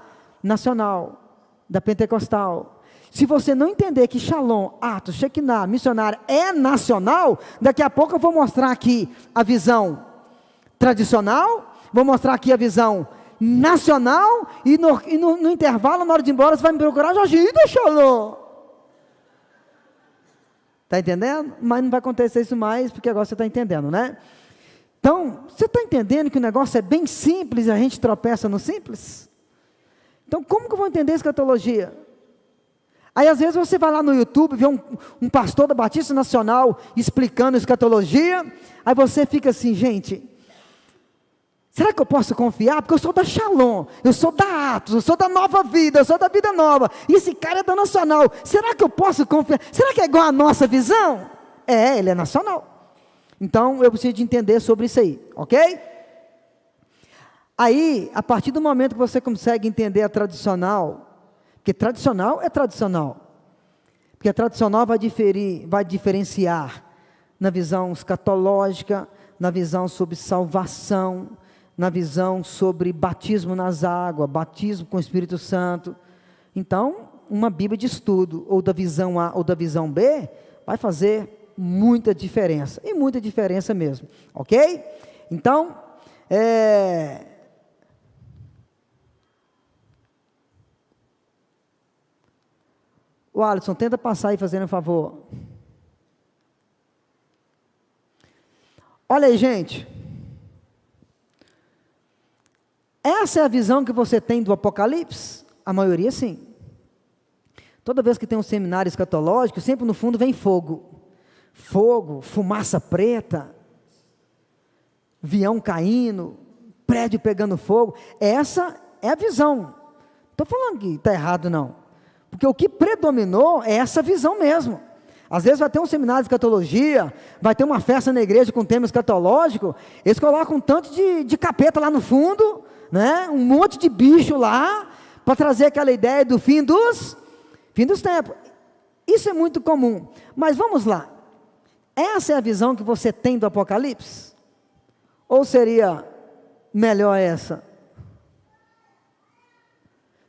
nacional, da pentecostal. Se você não entender que Shalom, Atos, Shekinah, Missionária é nacional, daqui a pouco eu vou mostrar aqui a visão tradicional, vou mostrar aqui a visão nacional, e no intervalo, na hora de ir embora, você vai me procurar, Jorginho, Shalom. Está entendendo? Mas não vai acontecer isso mais, porque agora você está entendendo, né? Então, você está entendendo que o negócio é bem simples e a gente tropeça no simples? Então, como que eu vou entender escatologia? Aí, às vezes, você vai lá no YouTube, vê um pastor da Batista Nacional explicando escatologia, aí você fica assim, gente, será que eu posso confiar? Porque eu sou da Shalom, eu sou da Atos, eu sou da Nova Vida, eu sou da Vida Nova, e esse cara é da Nacional, será que eu posso confiar? Será que é igual a nossa visão? Ele é nacional. Então, eu preciso de entender sobre isso aí, ok? Aí, a partir do momento que você consegue entender a tradicional, porque tradicional é tradicional, porque a tradicional vai diferenciar na visão escatológica, na visão sobre salvação, na visão sobre batismo nas águas, batismo com o Espírito Santo. Então, uma Bíblia de estudo, ou da visão A ou da visão B, vai fazer muita diferença, e muita diferença mesmo, ok? Então, o Alisson, tenta passar aí, fazendo um favor. Olha aí, gente, essa é a visão que você tem do Apocalipse? A maioria sim. Toda vez que tem um seminário escatológico, sempre no fundo vem fogo, fumaça preta, avião caindo, prédio pegando fogo. Essa é a visão. Estou falando que está errado não, porque o que predominou é essa visão mesmo. Às vezes vai ter um seminário de escatologia, vai ter uma festa na igreja com tema escatológico, eles colocam um tanto de capeta lá no fundo, né? Um monte de bicho lá, para trazer aquela ideia do fim dos tempos. Isso é muito comum, mas vamos lá, essa é a visão que você tem do Apocalipse? Ou seria melhor essa?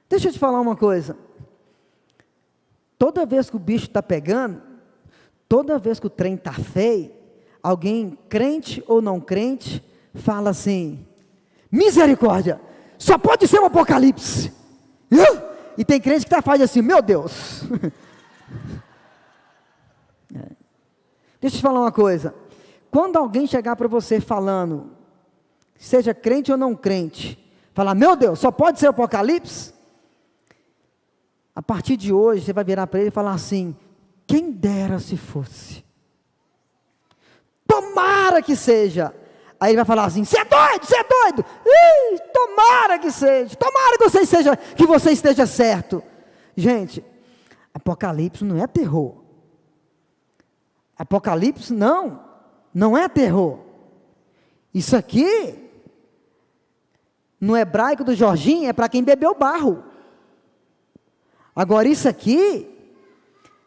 Deixa eu te falar uma coisa, toda vez que o bicho está pegando, toda vez que o trem está feio, alguém, crente ou não crente, fala assim, misericórdia, só pode ser um Apocalipse. E tem crente que faz assim, meu Deus. Deixa eu te falar uma coisa, quando alguém chegar para você falando, seja crente ou não crente, falar, meu Deus, só pode ser Apocalipse, A partir de hoje, você vai virar para ele e falar assim: quem dera se fosse. Tomara que seja. Aí ele vai falar assim: você é doido, você é doido. Ih, tomara que seja. Tomara que você esteja certo. Gente, Apocalipse não é terror. Apocalipse não é terror. Isso aqui, no hebraico do Jorginho, é para quem bebeu barro. Agora isso aqui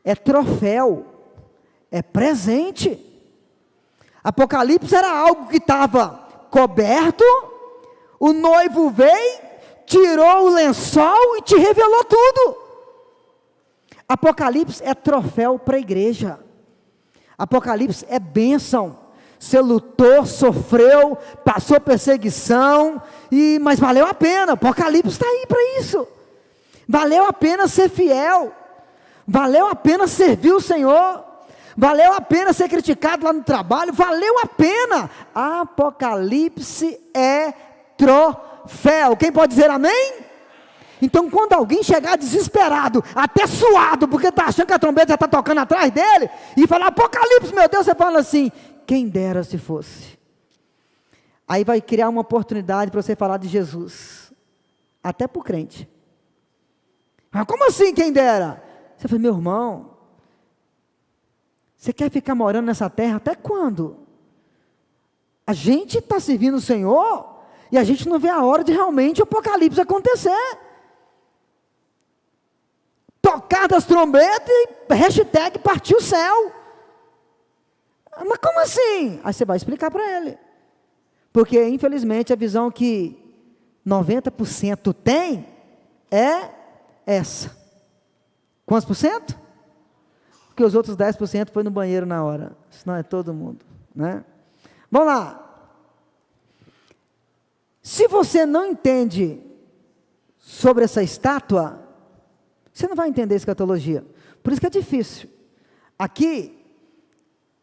é troféu, é presente. Apocalipse era algo que estava coberto, o noivo veio, tirou o lençol e te revelou tudo. Apocalipse é troféu para a igreja. Apocalipse é bênção. Você lutou, sofreu, passou perseguição, mas valeu a pena. Apocalipse está aí para isso. Valeu a pena ser fiel, valeu a pena servir o Senhor, valeu a pena ser criticado lá no trabalho, valeu a pena. Apocalipse é troféu. Quem pode dizer amém? Então quando alguém chegar desesperado, até suado, porque está achando que a trombeta já está tocando atrás dele, e falar Apocalipse, meu Deus, você fala assim: quem dera se fosse. Aí vai criar uma oportunidade para você falar de Jesus, até para o crente. Mas como assim, quem dera? Você fala: meu irmão, você quer ficar morando nessa terra até quando? A gente está servindo o Senhor, e a gente não vê a hora de realmente o Apocalipse acontecer. Tocar das trombetas e hashtag partiu o céu. Mas como assim? Aí você vai explicar para ele. Porque infelizmente a visão que 90% tem é essa. Quantos por cento? Porque os outros 10% foi no banheiro na hora. Senão é todo mundo, né? Vamos lá. Se você não entende sobre essa estátua, você não vai entender escatologia. Por isso que é difícil. Aqui,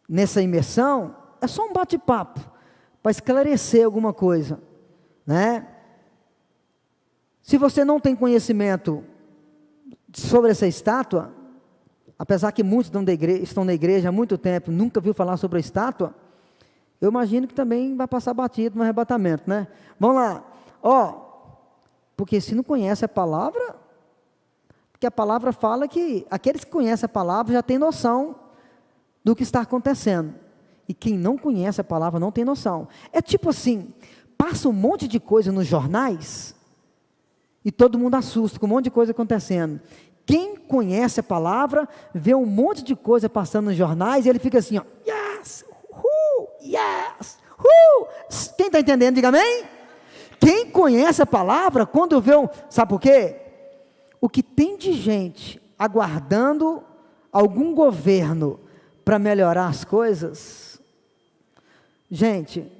nessa imersão, é só um bate-papo, para esclarecer alguma coisa, né? Se você não tem conhecimento sobre essa estátua, apesar que muitos estão na igreja há muito tempo, nunca viu falar sobre a estátua, eu imagino que também vai passar batido no arrebatamento, né? Vamos lá, porque se não conhece a palavra, porque a palavra fala que aqueles que conhecem a palavra já têm noção do que está acontecendo, e quem não conhece a palavra não tem noção. É tipo assim, passa um monte de coisa nos jornais, e todo mundo assusta com um monte de coisa acontecendo. Quem conhece a palavra, vê um monte de coisa passando nos jornais, e ele fica assim, yes, yes, quem está entendendo, diga amém? Quem conhece a palavra, quando vê sabe por quê? O que tem de gente aguardando algum governo para melhorar as coisas, gente,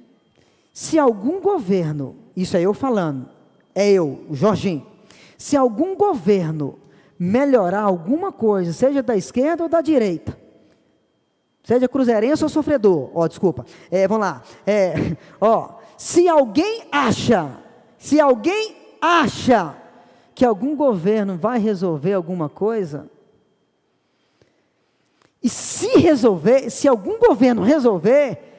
se algum governo, isso é eu falando, é eu, o Jorginho, se algum governo melhorar alguma coisa, seja da esquerda ou da direita, seja cruzeirense ou sofredor, desculpa, vamos lá, se alguém acha que algum governo vai resolver alguma coisa, e se algum governo resolver,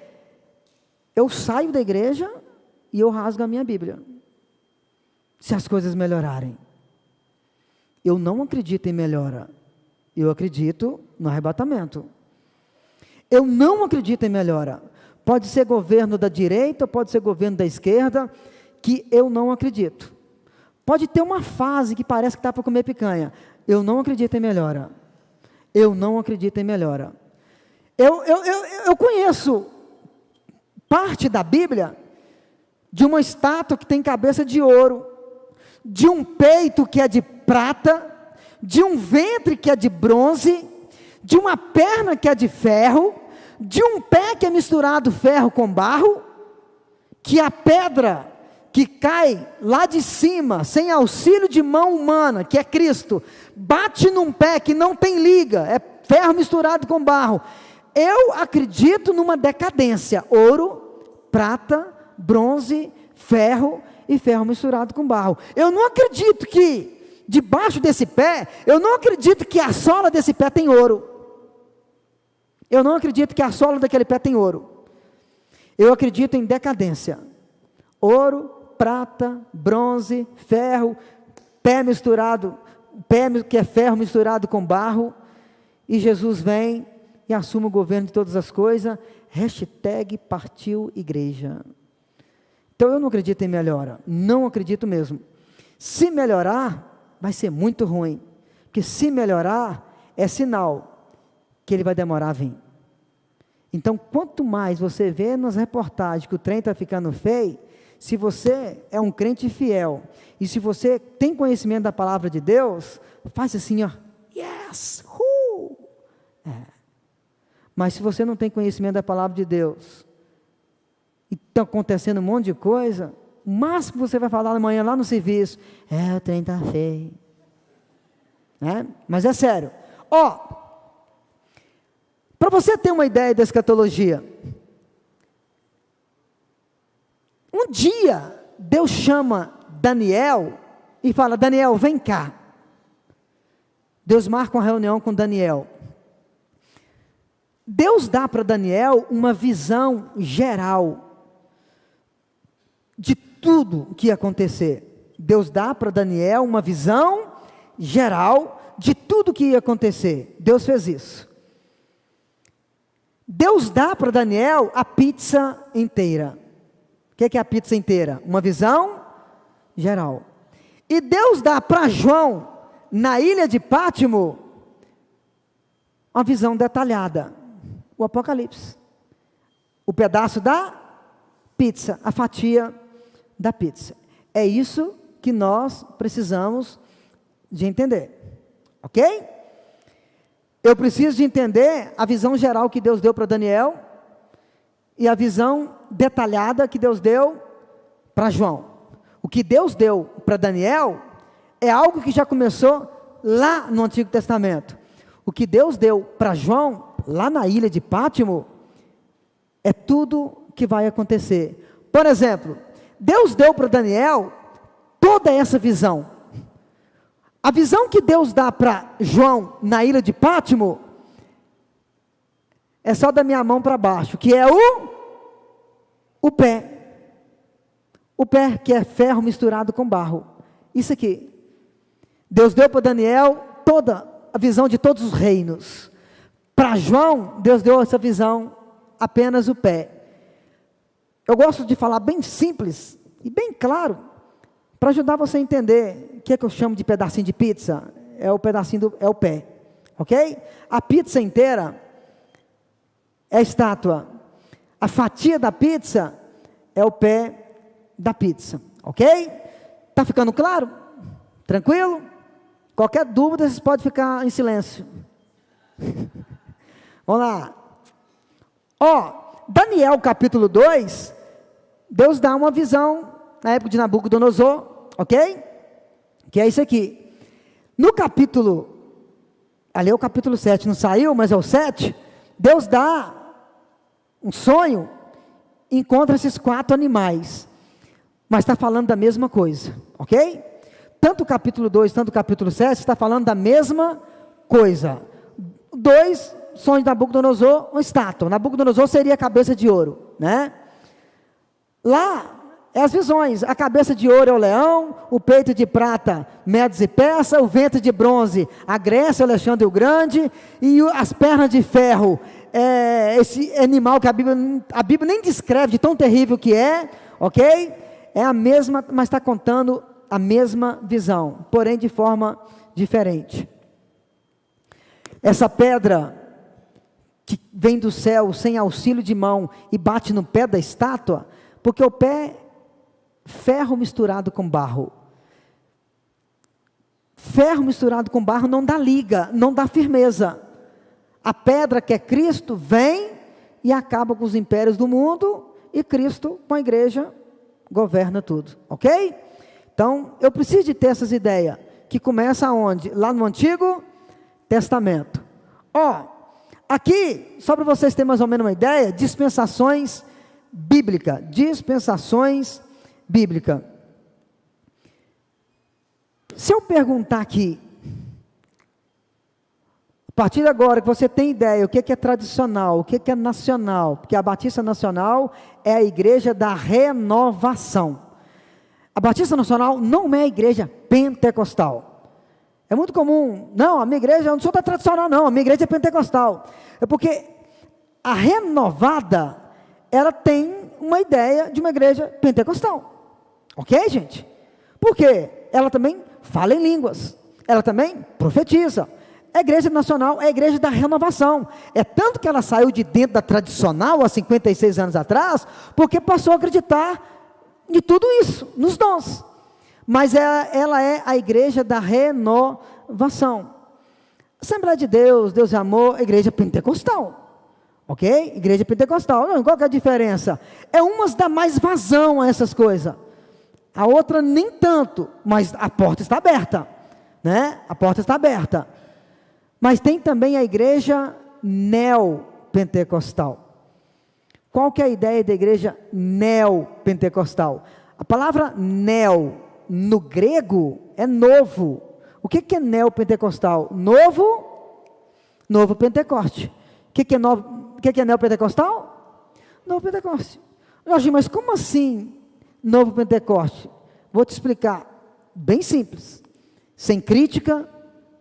eu saio da igreja e eu rasgo a minha Bíblia, se as coisas melhorarem. Eu não acredito em melhora, eu acredito no arrebatamento. Eu não acredito em melhora. Pode ser governo da direita, pode ser governo da esquerda, que eu não acredito. Pode ter uma fase que parece que está para comer picanha. Eu não acredito em melhora. Eu não acredito em melhora. Eu conheço parte da Bíblia de uma estátua que tem cabeça de ouro, de um peito que é de prata, de um ventre que é de bronze, de uma perna que é de ferro, de um pé que é misturado ferro com barro, que a pedra que cai lá de cima, sem auxílio de mão humana, que é Cristo, bate num pé que não tem liga, é ferro misturado com barro. Eu acredito numa decadência, ouro, prata, bronze, ferro e ferro misturado com barro. Eu não acredito que debaixo desse pé, eu não acredito que a sola desse pé tem ouro. Eu não acredito que a sola daquele pé tem ouro. Eu acredito em decadência. Ouro, prata, bronze, ferro, pé misturado, pé que é ferro misturado com barro, e Jesus vem e assume o governo de todas as coisas, #partiu igreja. Então eu não acredito em melhora, não acredito mesmo. Se melhorar, vai ser muito ruim, porque se melhorar, é sinal que ele vai demorar a vir. Então, quanto mais você vê nas reportagens que o trem está ficando feio, se você é um crente fiel, e se você tem conhecimento da palavra de Deus, faz assim, ó, yes, Mas se você não tem conhecimento da palavra de Deus, e está acontecendo um monte de coisa, o máximo que você vai falar amanhã lá no serviço, o trem está feio. Mas é sério. Para você ter uma ideia da escatologia, um dia Deus chama Daniel e fala: Daniel, vem cá. Deus marca uma reunião com Daniel. Deus dá para Daniel uma visão geral de tudo o que ia acontecer. Deus dá para Daniel uma visão geral de tudo o que ia acontecer. Deus fez isso. Deus dá para Daniel a pizza inteira. O que é a pizza inteira? Uma visão geral. E Deus dá para João, na ilha de Pátimo, uma visão detalhada. O Apocalipse. O pedaço da pizza, a fatia da pizza. É isso que nós precisamos de entender. Ok? Eu preciso de entender a visão geral que Deus deu para Daniel e a visão detalhada que Deus deu para João. O que Deus deu para Daniel é algo que já começou lá no Antigo Testamento. O que Deus deu para João, lá na ilha de Pátimo, é tudo que vai acontecer. Por exemplo, Deus deu para Daniel toda essa visão. A visão que Deus dá para João na ilha de Pátimo é só da minha mão para baixo, que é o pé. O pé que é ferro misturado com barro. Isso aqui. Deus deu para Daniel toda a visão de todos os reinos. Para João, Deus deu essa visão, apenas o pé. Eu gosto de falar bem simples e bem claro, para ajudar você a entender o que é que eu chamo de pedacinho de pizza. É o pedacinho é o pé, ok? A pizza inteira é a estátua. A fatia da pizza é o pé da pizza, ok? Está ficando claro? Tranquilo? Qualquer dúvida, vocês podem ficar em silêncio. Vamos lá. Daniel capítulo 2, Deus dá uma visão na época de Nabucodonosor, ok? Que é isso aqui. No capítulo, ali é o capítulo 7, não saiu, mas é o 7, Deus dá um sonho, encontra esses 4 animais, mas está falando da mesma coisa, ok? Tanto o capítulo 2, tanto o capítulo 7, está falando da mesma coisa. 2 sonhos de Nabucodonosor, uma estátua. Nabucodonosor seria a cabeça de ouro, né? Lá, é as visões. A cabeça de ouro é o leão, o peito de prata, Medos e Persa, o ventre de bronze, a Grécia, Alexandre o Grande, e as pernas de ferro, esse animal que a Bíblia nem descreve de tão terrível que é, ok? É a mesma, mas está contando a mesma visão, porém de forma diferente. Essa pedra que vem do céu sem auxílio de mão e bate no pé da estátua, porque o pé, ferro misturado com barro. Ferro misturado com barro não dá liga, não dá firmeza. A pedra que é Cristo vem e acaba com os impérios do mundo, e Cristo com a igreja governa tudo, ok? Então, eu preciso de ter essas ideias, que começa aonde? Lá no Antigo Testamento. Aqui, só para vocês terem mais ou menos uma ideia, dispensações bíblicas. Se eu perguntar aqui, a partir de agora que você tem ideia o que é tradicional, o que é nacional, porque a Batista Nacional é a igreja da renovação. A Batista Nacional não é a igreja pentecostal. É muito comum, não, a minha igreja, eu não sou da tradicional não, a minha igreja é pentecostal. É porque a renovada, ela tem uma ideia de uma igreja pentecostal. Ok, gente? Por quê? Ela também fala em línguas, ela também profetiza. A igreja nacional é a igreja da renovação. É tanto que ela saiu de dentro da tradicional há 56 anos atrás, porque passou a acreditar de tudo isso, nos dons. Mas ela é a igreja da renovação. Assembleia de Deus, Deus é amor, igreja pentecostal. Ok? Igreja pentecostal. Qual que é a diferença? É umas dá mais vazão a essas coisas. A outra nem tanto, mas a porta está aberta. Né? A porta está aberta. Mas tem também a igreja neopentecostal. Qual que é a ideia da igreja neopentecostal? A palavra neo, no grego, é novo. O que é neopentecostal? Novo Pentecoste. O que é neopentecostal? Novo Pentecoste. Jorginho, mas como assim novo Pentecoste? Vou te explicar. Bem simples. Sem crítica,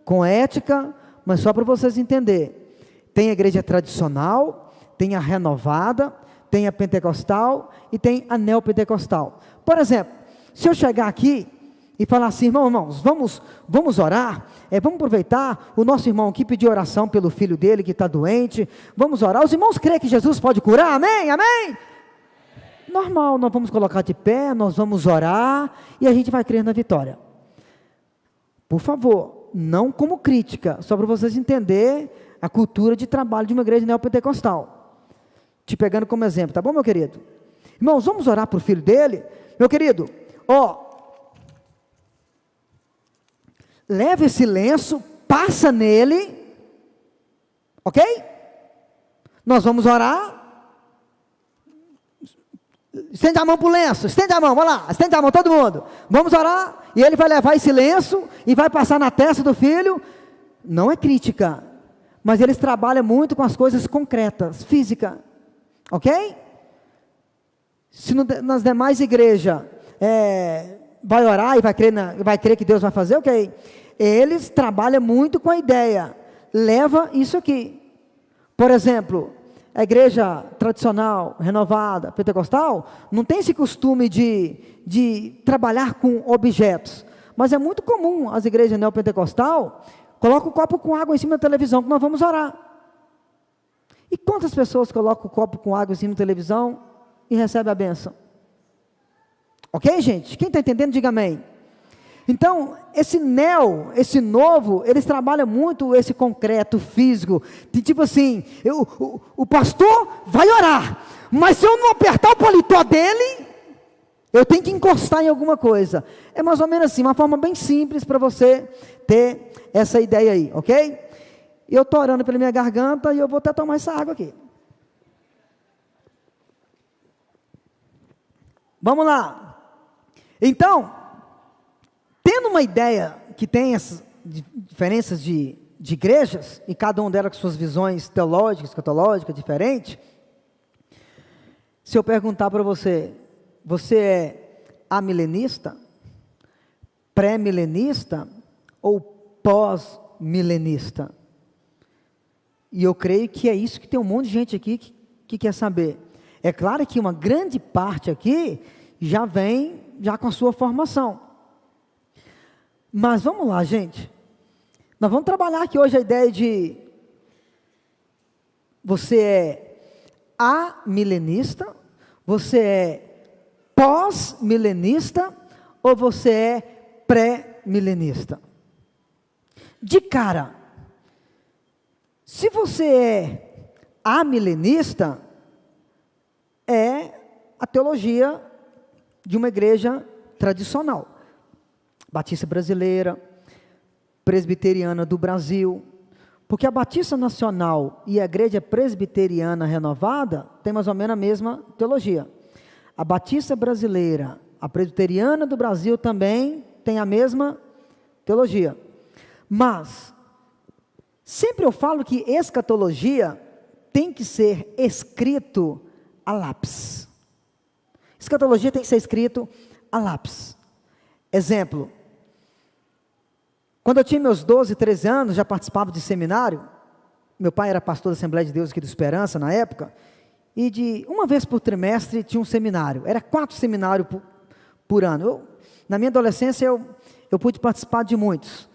com ética, mas só para vocês entenderem. Tem a igreja tradicional, tem a renovada, tem a pentecostal e tem a neopentecostal. Por exemplo, se eu chegar aqui e falar assim, irmãos, vamos orar, vamos aproveitar, o nosso irmão aqui pediu oração pelo filho dele que está doente, vamos orar, os irmãos creem que Jesus pode curar, amém, amém? Normal, nós vamos colocar de pé, nós vamos orar e a gente vai crer na vitória. Por favor, não como crítica, só para vocês entenderem a cultura de trabalho de uma igreja neopentecostal. Te pegando como exemplo, tá bom, meu querido? Irmãos, vamos orar para o filho dele? Meu querido, leva esse lenço, passa nele, ok? Nós vamos orar. Estende a mão para o lenço, estende a mão, vai lá, estende a mão todo mundo. Vamos orar, e ele vai levar esse lenço e vai passar na testa do filho. Não é crítica, mas eles trabalham muito com as coisas concretas, física, ok? Se nas demais igrejas vai orar e vai crer que Deus vai fazer, ok? Eles trabalham muito com a ideia, leva isso aqui. Por exemplo, a igreja tradicional, renovada, pentecostal, não tem esse costume de trabalhar com objetos, mas é muito comum as igrejas neopentecostal, coloca o copo com água em cima da televisão que nós vamos orar. E quantas pessoas colocam o copo com água em cima da televisão e recebem a bênção? Ok, gente? Quem está entendendo, diga amém. Então, esse novo, eles trabalham muito esse concreto, físico, de tipo assim, o pastor vai orar, mas se eu não apertar o paletó dele, eu tenho que encostar em alguma coisa. É mais ou menos assim, uma forma bem simples para você ter essa ideia aí, ok? Eu estou orando pela minha garganta e eu vou até tomar essa água aqui. Vamos lá. Então, tendo uma ideia que tem essas diferenças de igrejas, e cada uma delas com suas visões teológicas, escatológicas, diferentes, se eu perguntar para você, você é amilenista, pré-milenista ou pós-milenista? E eu creio que é isso que tem um monte de gente aqui que quer saber. É claro que uma grande parte aqui já vem com a sua formação. Mas vamos lá, gente. Nós vamos trabalhar aqui hoje a ideia de você é amilenista, você é pós-milenista ou você é pré-milenista. De cara, se você é amilenista, é a teologia de uma igreja tradicional. Batista brasileira, presbiteriana do Brasil, porque a Batista Nacional e a igreja presbiteriana renovada tem mais ou menos a mesma teologia. A Batista brasileira, a presbiteriana do Brasil também tem a mesma teologia. Mas, sempre eu falo que escatologia tem que ser escrito a lápis. Escatologia tem que ser escrito a lápis. Exemplo, quando eu tinha meus 12, 13 anos, já participava de seminário. Meu pai era pastor da Assembleia de Deus aqui do Esperança na época, e de uma vez por trimestre tinha um seminário. Era 4 seminários por ano. Na minha adolescência eu pude participar de muitos.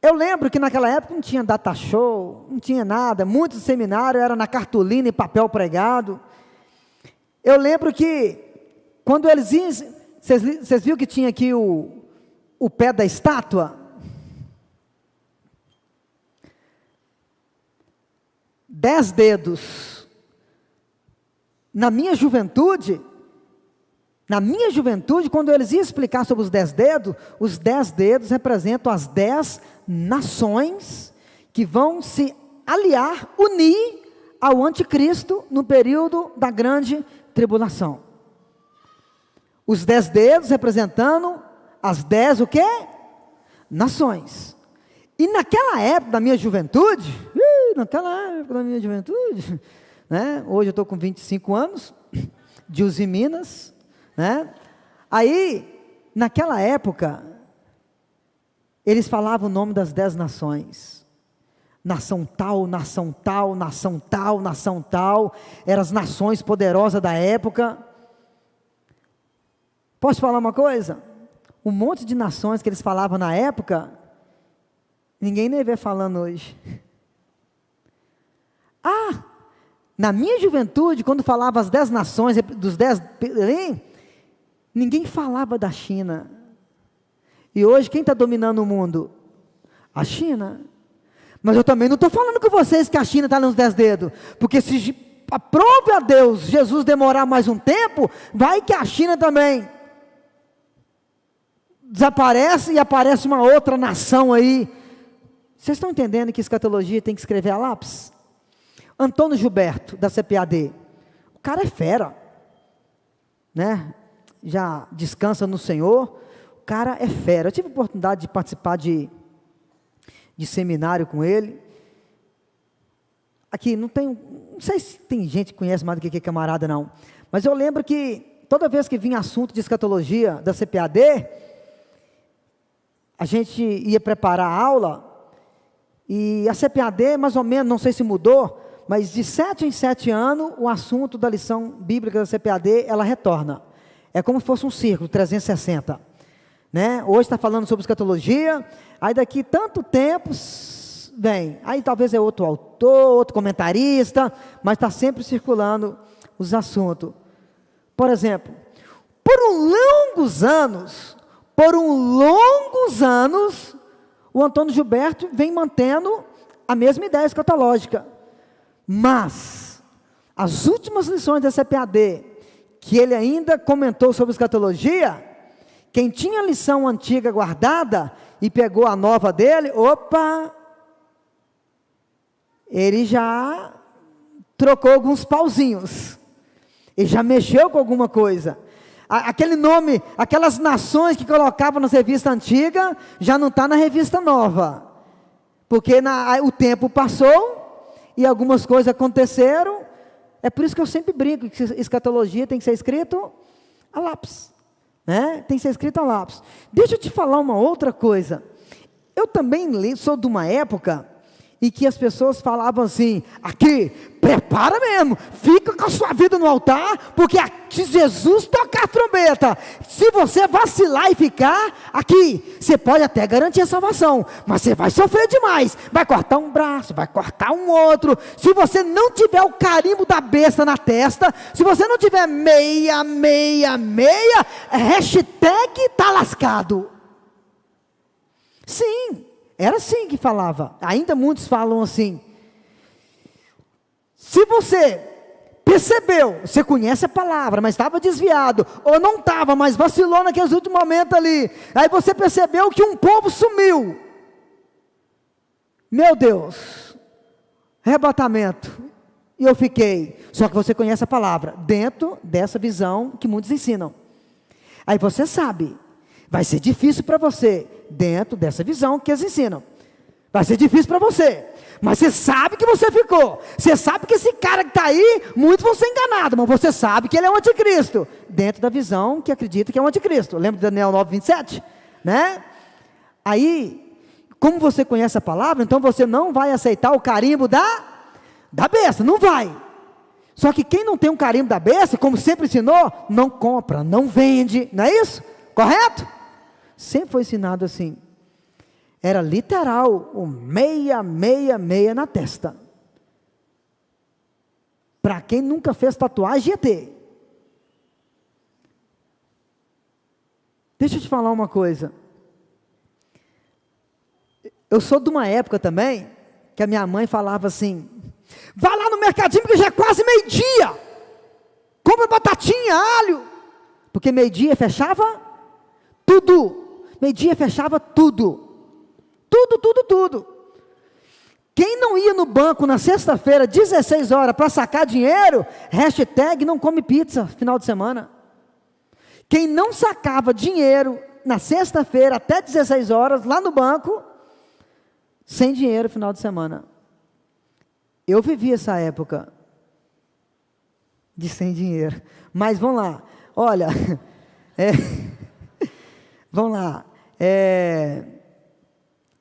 Eu lembro que naquela época não tinha data show, não tinha nada, muitos seminários eram na cartolina e papel pregado. Eu lembro que quando eles iam, vocês viram que tinha aqui o pé da estátua? 10 dedos. Na minha juventude, quando eles iam explicar sobre os 10 dedos representam as 10 nações que vão se aliar, unir ao anticristo no período da grande tribulação. Os 10 dedos representando as 10 o quê? Nações. E naquela época da minha juventude, né? Hoje eu estou com 25 anos, de Uzi, Minas, né? Aí, naquela época, eles falavam o nome das 10 nações. Nação tal, nação tal, nação tal, nação tal. Eram as nações poderosas da época. Posso falar uma coisa? Um monte de nações que eles falavam na época, ninguém nem vê falando hoje. Na minha juventude, quando falava as 10 nações, dos 10, ninguém falava da China. E hoje, quem está dominando o mundo? A China. Mas eu também não estou falando com vocês que a China está nos 10 dedos, porque se aprove a Deus, Jesus demorar mais um tempo, vai que a China também desaparece e aparece uma outra nação aí. Vocês estão entendendo que escatologia tem que escrever a lápis? Antônio Gilberto, da CPAD, o cara é fera, né? Já descansa no Senhor, o cara é fera. Eu tive a oportunidade de participar de seminário com ele. Aqui, não sei se tem gente que conhece mais do que camarada não, mas eu lembro que toda vez que vinha assunto de escatologia da CPAD, a gente ia preparar a aula, e a CPAD mais ou menos, não sei se mudou, mas de 7 em 7 anos, o assunto da lição bíblica da CPAD, ela retorna. É como se fosse um círculo, 360. Né? Hoje está falando sobre escatologia, aí daqui tanto tempo, vem. Aí talvez é outro autor, outro comentarista, mas está sempre circulando os assuntos. Por exemplo, por longos anos, o Antônio Gilberto vem mantendo a mesma ideia escatológica. Mas, as últimas lições da CPAD, que ele ainda comentou sobre escatologia, quem tinha a lição antiga guardada, e pegou a nova dele, ele já trocou alguns pauzinhos, ele já mexeu com alguma coisa, aquele nome, aquelas nações que colocavam nas revistas antigas, já não está na revista nova, porque o tempo passou, e algumas coisas aconteceram. É por isso que eu sempre brinco que escatologia tem que ser escrito a lápis, né? Tem que ser escrito a lápis. Deixa eu te falar uma outra coisa. Eu também sou de uma época em que as pessoas falavam assim: aqui, prepara mesmo, fica com a sua vida no altar, porque se Jesus tocar a trombeta, se você vacilar e ficar aqui, você pode até garantir a salvação, mas você vai sofrer demais, vai cortar um braço, vai cortar um outro, se você não tiver o carimbo da besta na testa, se você não tiver 666, hashtag tá lascado. Sim, era assim que falava, ainda muitos falam assim. Se você percebeu, você conhece a palavra, mas estava desviado, ou não estava, mas vacilou naqueles últimos momentos ali, aí você percebeu que um povo sumiu, meu Deus, arrebatamento, e eu fiquei, só que você conhece a palavra, dentro dessa visão que muitos ensinam, aí você sabe, Vai ser difícil para você, dentro dessa visão que eles ensinam. Vai ser difícil para você. Mas você sabe que você ficou. Você sabe que esse cara que está aí, muitos vão ser enganados, mas você sabe que ele é um anticristo. Dentro da visão que acredita que é um anticristo. Lembra de Daniel 9:27? Né? Aí, como você conhece a palavra, então você não vai aceitar o carimbo da besta. Não vai. Só que quem não tem um carimbo da besta, como sempre ensinou, não compra, não vende. Não é isso? Correto? Sempre foi ensinado assim. Era literal, o 666 na testa. Para quem nunca fez tatuagem, ia ter. Deixa eu te falar uma coisa. Eu sou de uma época também, que a minha mãe falava assim, vai lá no mercadinho, porque já é quase meio-dia. Compra batatinha, alho. Porque meio-dia fechava tudo. Meio-dia fechava tudo. Tudo. Quem não ia no banco na sexta-feira, 16 horas, para sacar dinheiro, hashtag não come pizza, final de semana. Quem não sacava dinheiro na sexta-feira, até 16 horas, lá no banco, sem dinheiro, final de semana. Eu vivi essa época de sem dinheiro. Mas vamos lá, olha, vamos lá,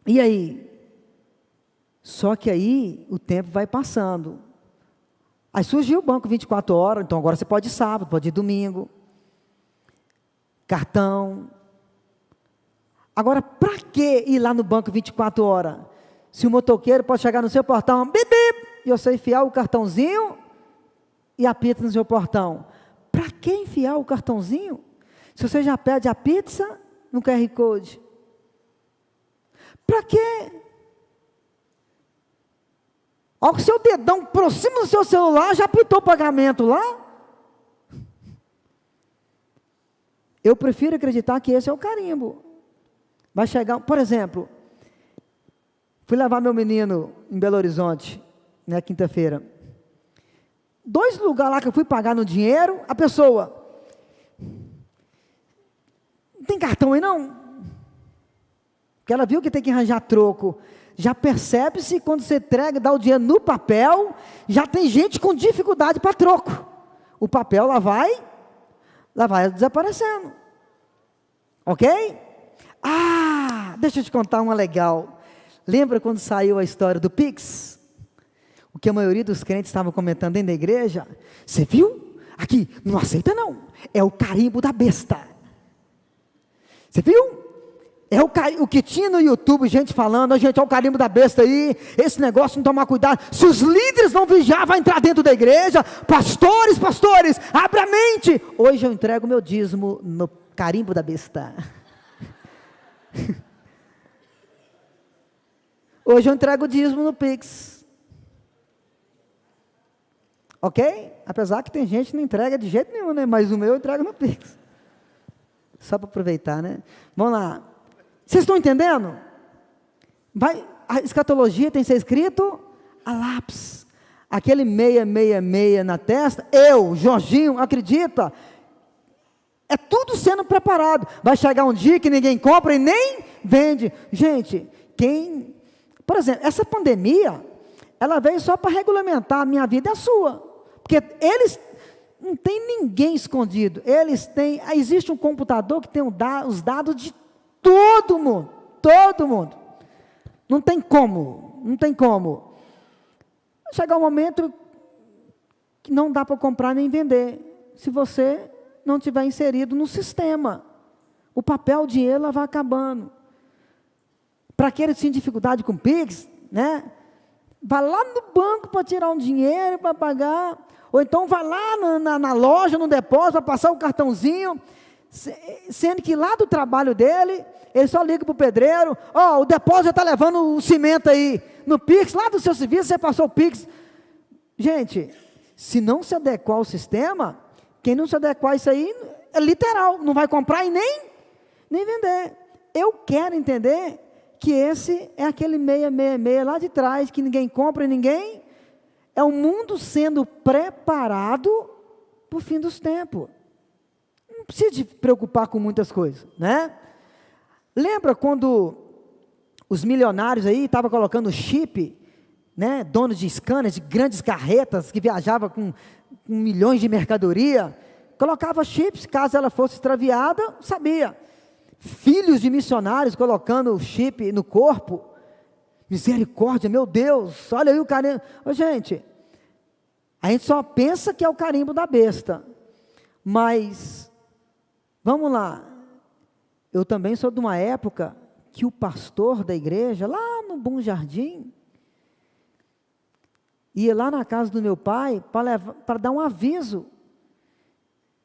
e aí? Só que aí o tempo vai passando. Aí surgiu o banco 24 horas, então agora você pode ir sábado, pode ir domingo. Cartão. Agora, para que ir lá no banco 24 horas? Se o motoqueiro pode chegar no seu portão, bip, bip, e você enfiar o cartãozinho e a pizza no seu portão. Para que enfiar o cartãozinho? Se você já pede a pizza no QR Code. Para quê? Ao que seu dedão aproxima do seu celular, já apitou o pagamento lá. Eu prefiro acreditar que esse é o carimbo. Vai chegar, por exemplo, fui levar meu menino em Belo Horizonte, na quinta-feira. 2 lugares lá que eu fui pagar no dinheiro, a pessoa, não tem cartão aí não? Porque ela viu que tem que arranjar troco. Já percebe-se quando você entrega, dá o dinheiro no papel, já tem gente com dificuldade para troco. O papel lá vai desaparecendo. Ok? Deixa eu te contar uma legal. Lembra quando saiu a história do Pix? O que a maioria dos crentes estavam comentando dentro da igreja? Você viu? Aqui, não aceita não. É o carimbo da besta. Você viu? É o que tinha no YouTube, gente falando, gente, olha o carimbo da besta aí, esse negócio não tomar cuidado, se os líderes não vigiar, vai entrar dentro da igreja, pastores, abre a mente, hoje eu entrego meu dízimo no carimbo da besta, hoje eu entrego o dízimo no Pix, ok? Apesar que tem gente que não entrega de jeito nenhum, né? Mas o meu eu entrego no Pix, só para aproveitar, né? Vamos lá. Vocês estão entendendo? A escatologia tem que ser escrito a lápis. Aquele 666 na testa, eu, Jorginho, acredita? É tudo sendo preparado. Vai chegar um dia que ninguém compra e nem vende. Gente, por exemplo, essa pandemia, ela veio só para regulamentar a minha vida e a sua. Porque eles não tem ninguém escondido. Existe um computador que tem os dados de todo mundo, não tem como, vai chegar um momento que não dá para comprar nem vender, se você não tiver inserido no sistema, o papel, o dinheiro, vai acabando, para aqueles que têm dificuldade com Pix, né, vai lá no banco para tirar um dinheiro, para pagar, ou então vai lá na loja, no depósito, para passar o cartãozinho, sendo que lá do trabalho dele, ele só liga para o pedreiro, o depósito já está levando o cimento aí, no Pix, lá do seu serviço, você passou o Pix. Gente, se não se adequar ao sistema, quem não se adequar a isso aí, é literal, não vai comprar e nem vender. Eu quero entender que esse é aquele 666 lá de trás, que ninguém compra e ninguém, é o mundo sendo preparado para o fim dos tempos. Não precisa de preocupar com muitas coisas, né? Lembra quando os milionários aí estavam colocando chip, né, donos de scanner, de grandes carretas, que viajavam com milhões de mercadoria, colocava chips, caso ela fosse extraviada, sabia. Filhos de missionários colocando chip no corpo, misericórdia, meu Deus, olha aí o carimbo. Ô, gente, a gente só pensa que é o carimbo da besta, mas, vamos lá, eu também sou de uma época que o pastor da igreja, lá no Bom Jardim, ia lá na casa do meu pai para dar um aviso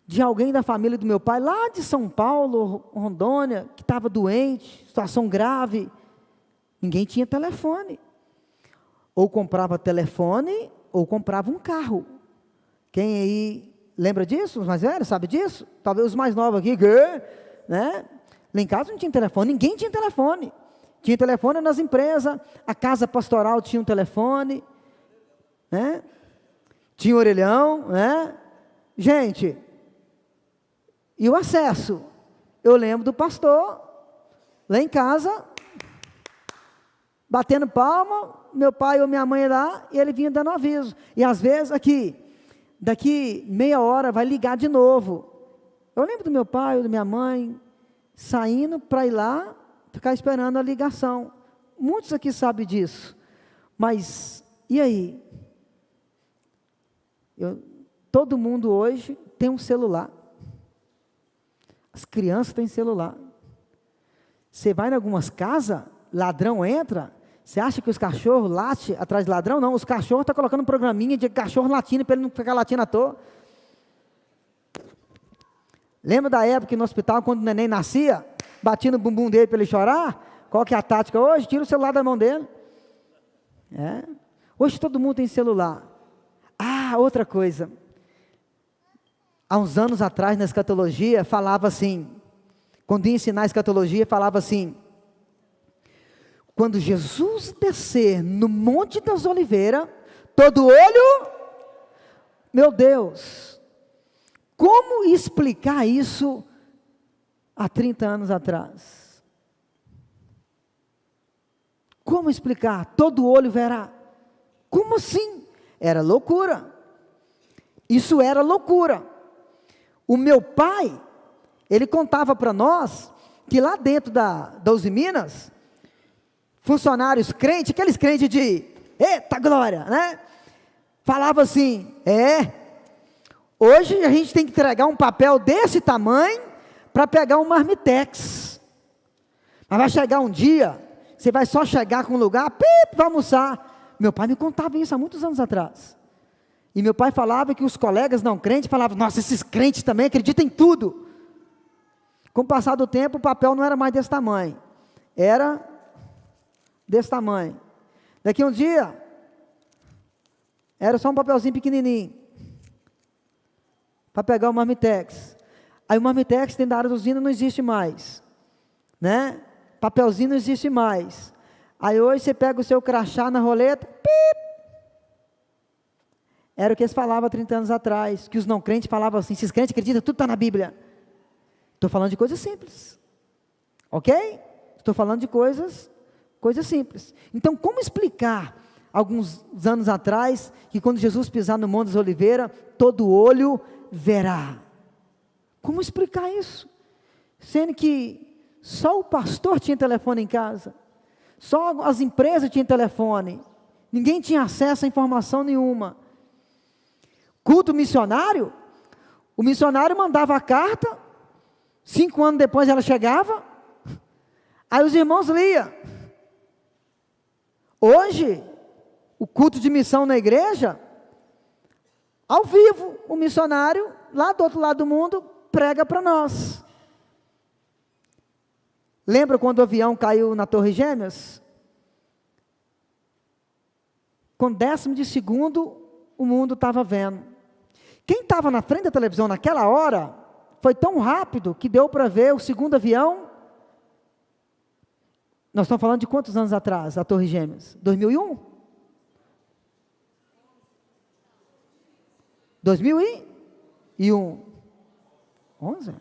de alguém da família do meu pai, lá de São Paulo, Rondônia, que estava doente, situação grave. Ninguém tinha telefone. Ou comprava telefone, ou comprava um carro. Quem aí lembra disso? Os mais velhos sabem disso? Talvez os mais novos aqui, né? Lá em casa não tinha telefone, ninguém tinha telefone. Tinha telefone nas empresas, a casa pastoral tinha um telefone, né? Tinha orelhão, né? Gente, e o acesso? Eu lembro do pastor, lá em casa, batendo palma, meu pai ou minha mãe lá, e ele vinha dando aviso. E às vezes daqui meia hora vai ligar de novo. Eu lembro do meu pai ou da minha mãe, saindo para ir lá, ficar esperando a ligação. Muitos aqui sabem disso. Mas, e aí? Todo mundo hoje tem um celular. As crianças têm celular. Você vai em algumas casas, ladrão entra, você acha que os cachorros latem atrás de ladrão? Não, os cachorros estão colocando um programinha de cachorro latindo, para ele não ficar latindo à toa. Lembra da época que no hospital, quando o neném nascia, batia no bumbum dele para ele chorar? Qual que é a tática hoje? Tira o celular da mão dele. Hoje todo mundo tem celular. Outra coisa. Há uns anos atrás, na escatologia, falava assim, quando ia ensinar a escatologia, falava assim, quando Jesus descer no Monte das Oliveiras, todo olho, meu Deus, como explicar isso há 30 anos atrás? Como explicar? Todo olho verá. Como assim? Era loucura. Isso era loucura. O meu pai, ele contava para nós, que lá dentro da Uzi Minas, funcionários crentes, aqueles crentes de, eita glória, né? Falava assim, hoje a gente tem que entregar um papel desse tamanho, para pegar um marmitex. Mas vai chegar um dia, você vai só chegar com um lugar, vai almoçar. Meu pai me contava isso há muitos anos atrás. E meu pai falava que os colegas não crentes falavam, nossa, esses crentes também acreditam em tudo. Com o passar do tempo, o papel não era mais desse tamanho. Era desse tamanho. Daqui um dia, era só um papelzinho pequenininho. Para pegar o marmitex. Aí o marmitex dentro da área da usina não existe mais. Né? Papelzinho não existe mais. Aí hoje você pega o seu crachá na roleta, pip. Era o que eles falavam há 30 anos atrás, que os não crentes falavam assim, esses crentes acreditam, tudo está na Bíblia. Estou falando de coisas simples, ok? Estou falando de coisas simples. Então, como explicar, alguns anos atrás, que quando Jesus pisar no Monte das Oliveiras, todo olho verá? Como explicar isso? Sendo que só o pastor tinha telefone em casa, só as empresas tinham telefone, ninguém tinha acesso a informação nenhuma. Culto missionário, o missionário mandava a carta, 5 anos depois ela chegava, aí os irmãos liam. Hoje, o culto de missão na igreja, ao vivo, o missionário, lá do outro lado do mundo, prega para nós. Lembra quando o avião caiu na Torre Gêmeas? Com 1/10 de segundo, o mundo estava vendo. Quem estava na frente da televisão naquela hora, foi tão rápido que deu para ver o segundo avião. Nós estamos falando de quantos anos atrás, a Torre Gêmeas? 2001? 2001. 11?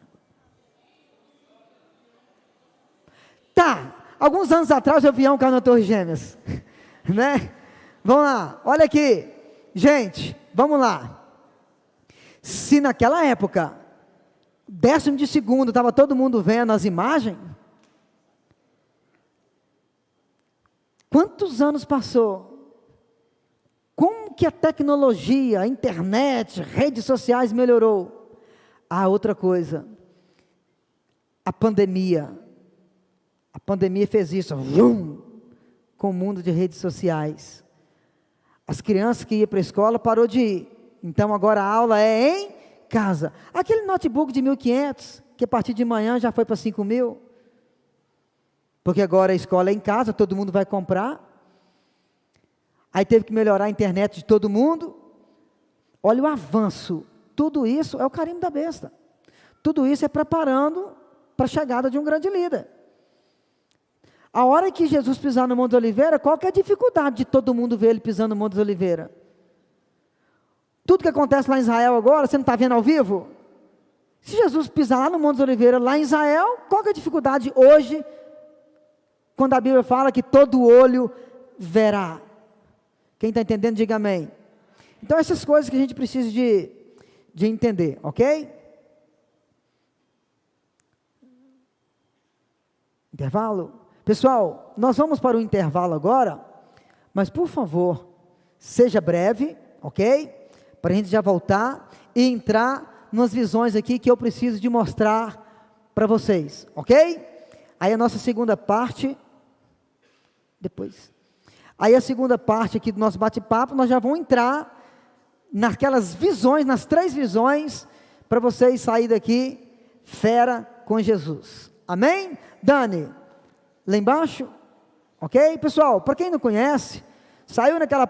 lá, alguns anos atrás o avião caiu na Torre Gêmeas, né? Vamos lá, olha aqui, gente, vamos lá. Se naquela época, 10º de segundo, estava todo mundo vendo as imagens, quantos anos passou? Como que a tecnologia, a internet, redes sociais melhorou? Ah, outra coisa, a pandemia fez isso, com o mundo de redes sociais. As crianças que iam para a escola parou de ir, então agora a aula é em casa. Aquele notebook de 1.500, que a partir de manhã já foi para 5.000, porque agora a escola é em casa, todo mundo vai comprar. Aí teve que melhorar a internet de todo mundo. Olha o avanço, tudo isso é o carimbo da besta, tudo isso é preparando para a chegada de um grande líder. A hora que Jesus pisar no Monte das Oliveiras, qual que é a dificuldade de todo mundo ver ele pisando no Monte das Oliveiras? Tudo que acontece lá em Israel agora, você não está vendo ao vivo? Se Jesus pisar lá no Monte das Oliveiras, lá em Israel, qual que é a dificuldade hoje, quando a Bíblia fala que todo olho verá? Quem está entendendo, diga amém. Então essas coisas que a gente precisa de entender, ok? Intervalo? Pessoal, nós vamos para o intervalo agora, mas por favor, seja breve, ok? Para a gente já voltar e entrar nas visões aqui que eu preciso de mostrar para vocês, ok? Aí a nossa segunda parte, depois. Aí a segunda parte aqui do nosso bate-papo, nós já vamos entrar naquelas visões, nas 3 visões, para vocês saírem daqui fera com Jesus. Amém? Dani, lá embaixo, ok? Pessoal, para quem não conhece, saiu naquela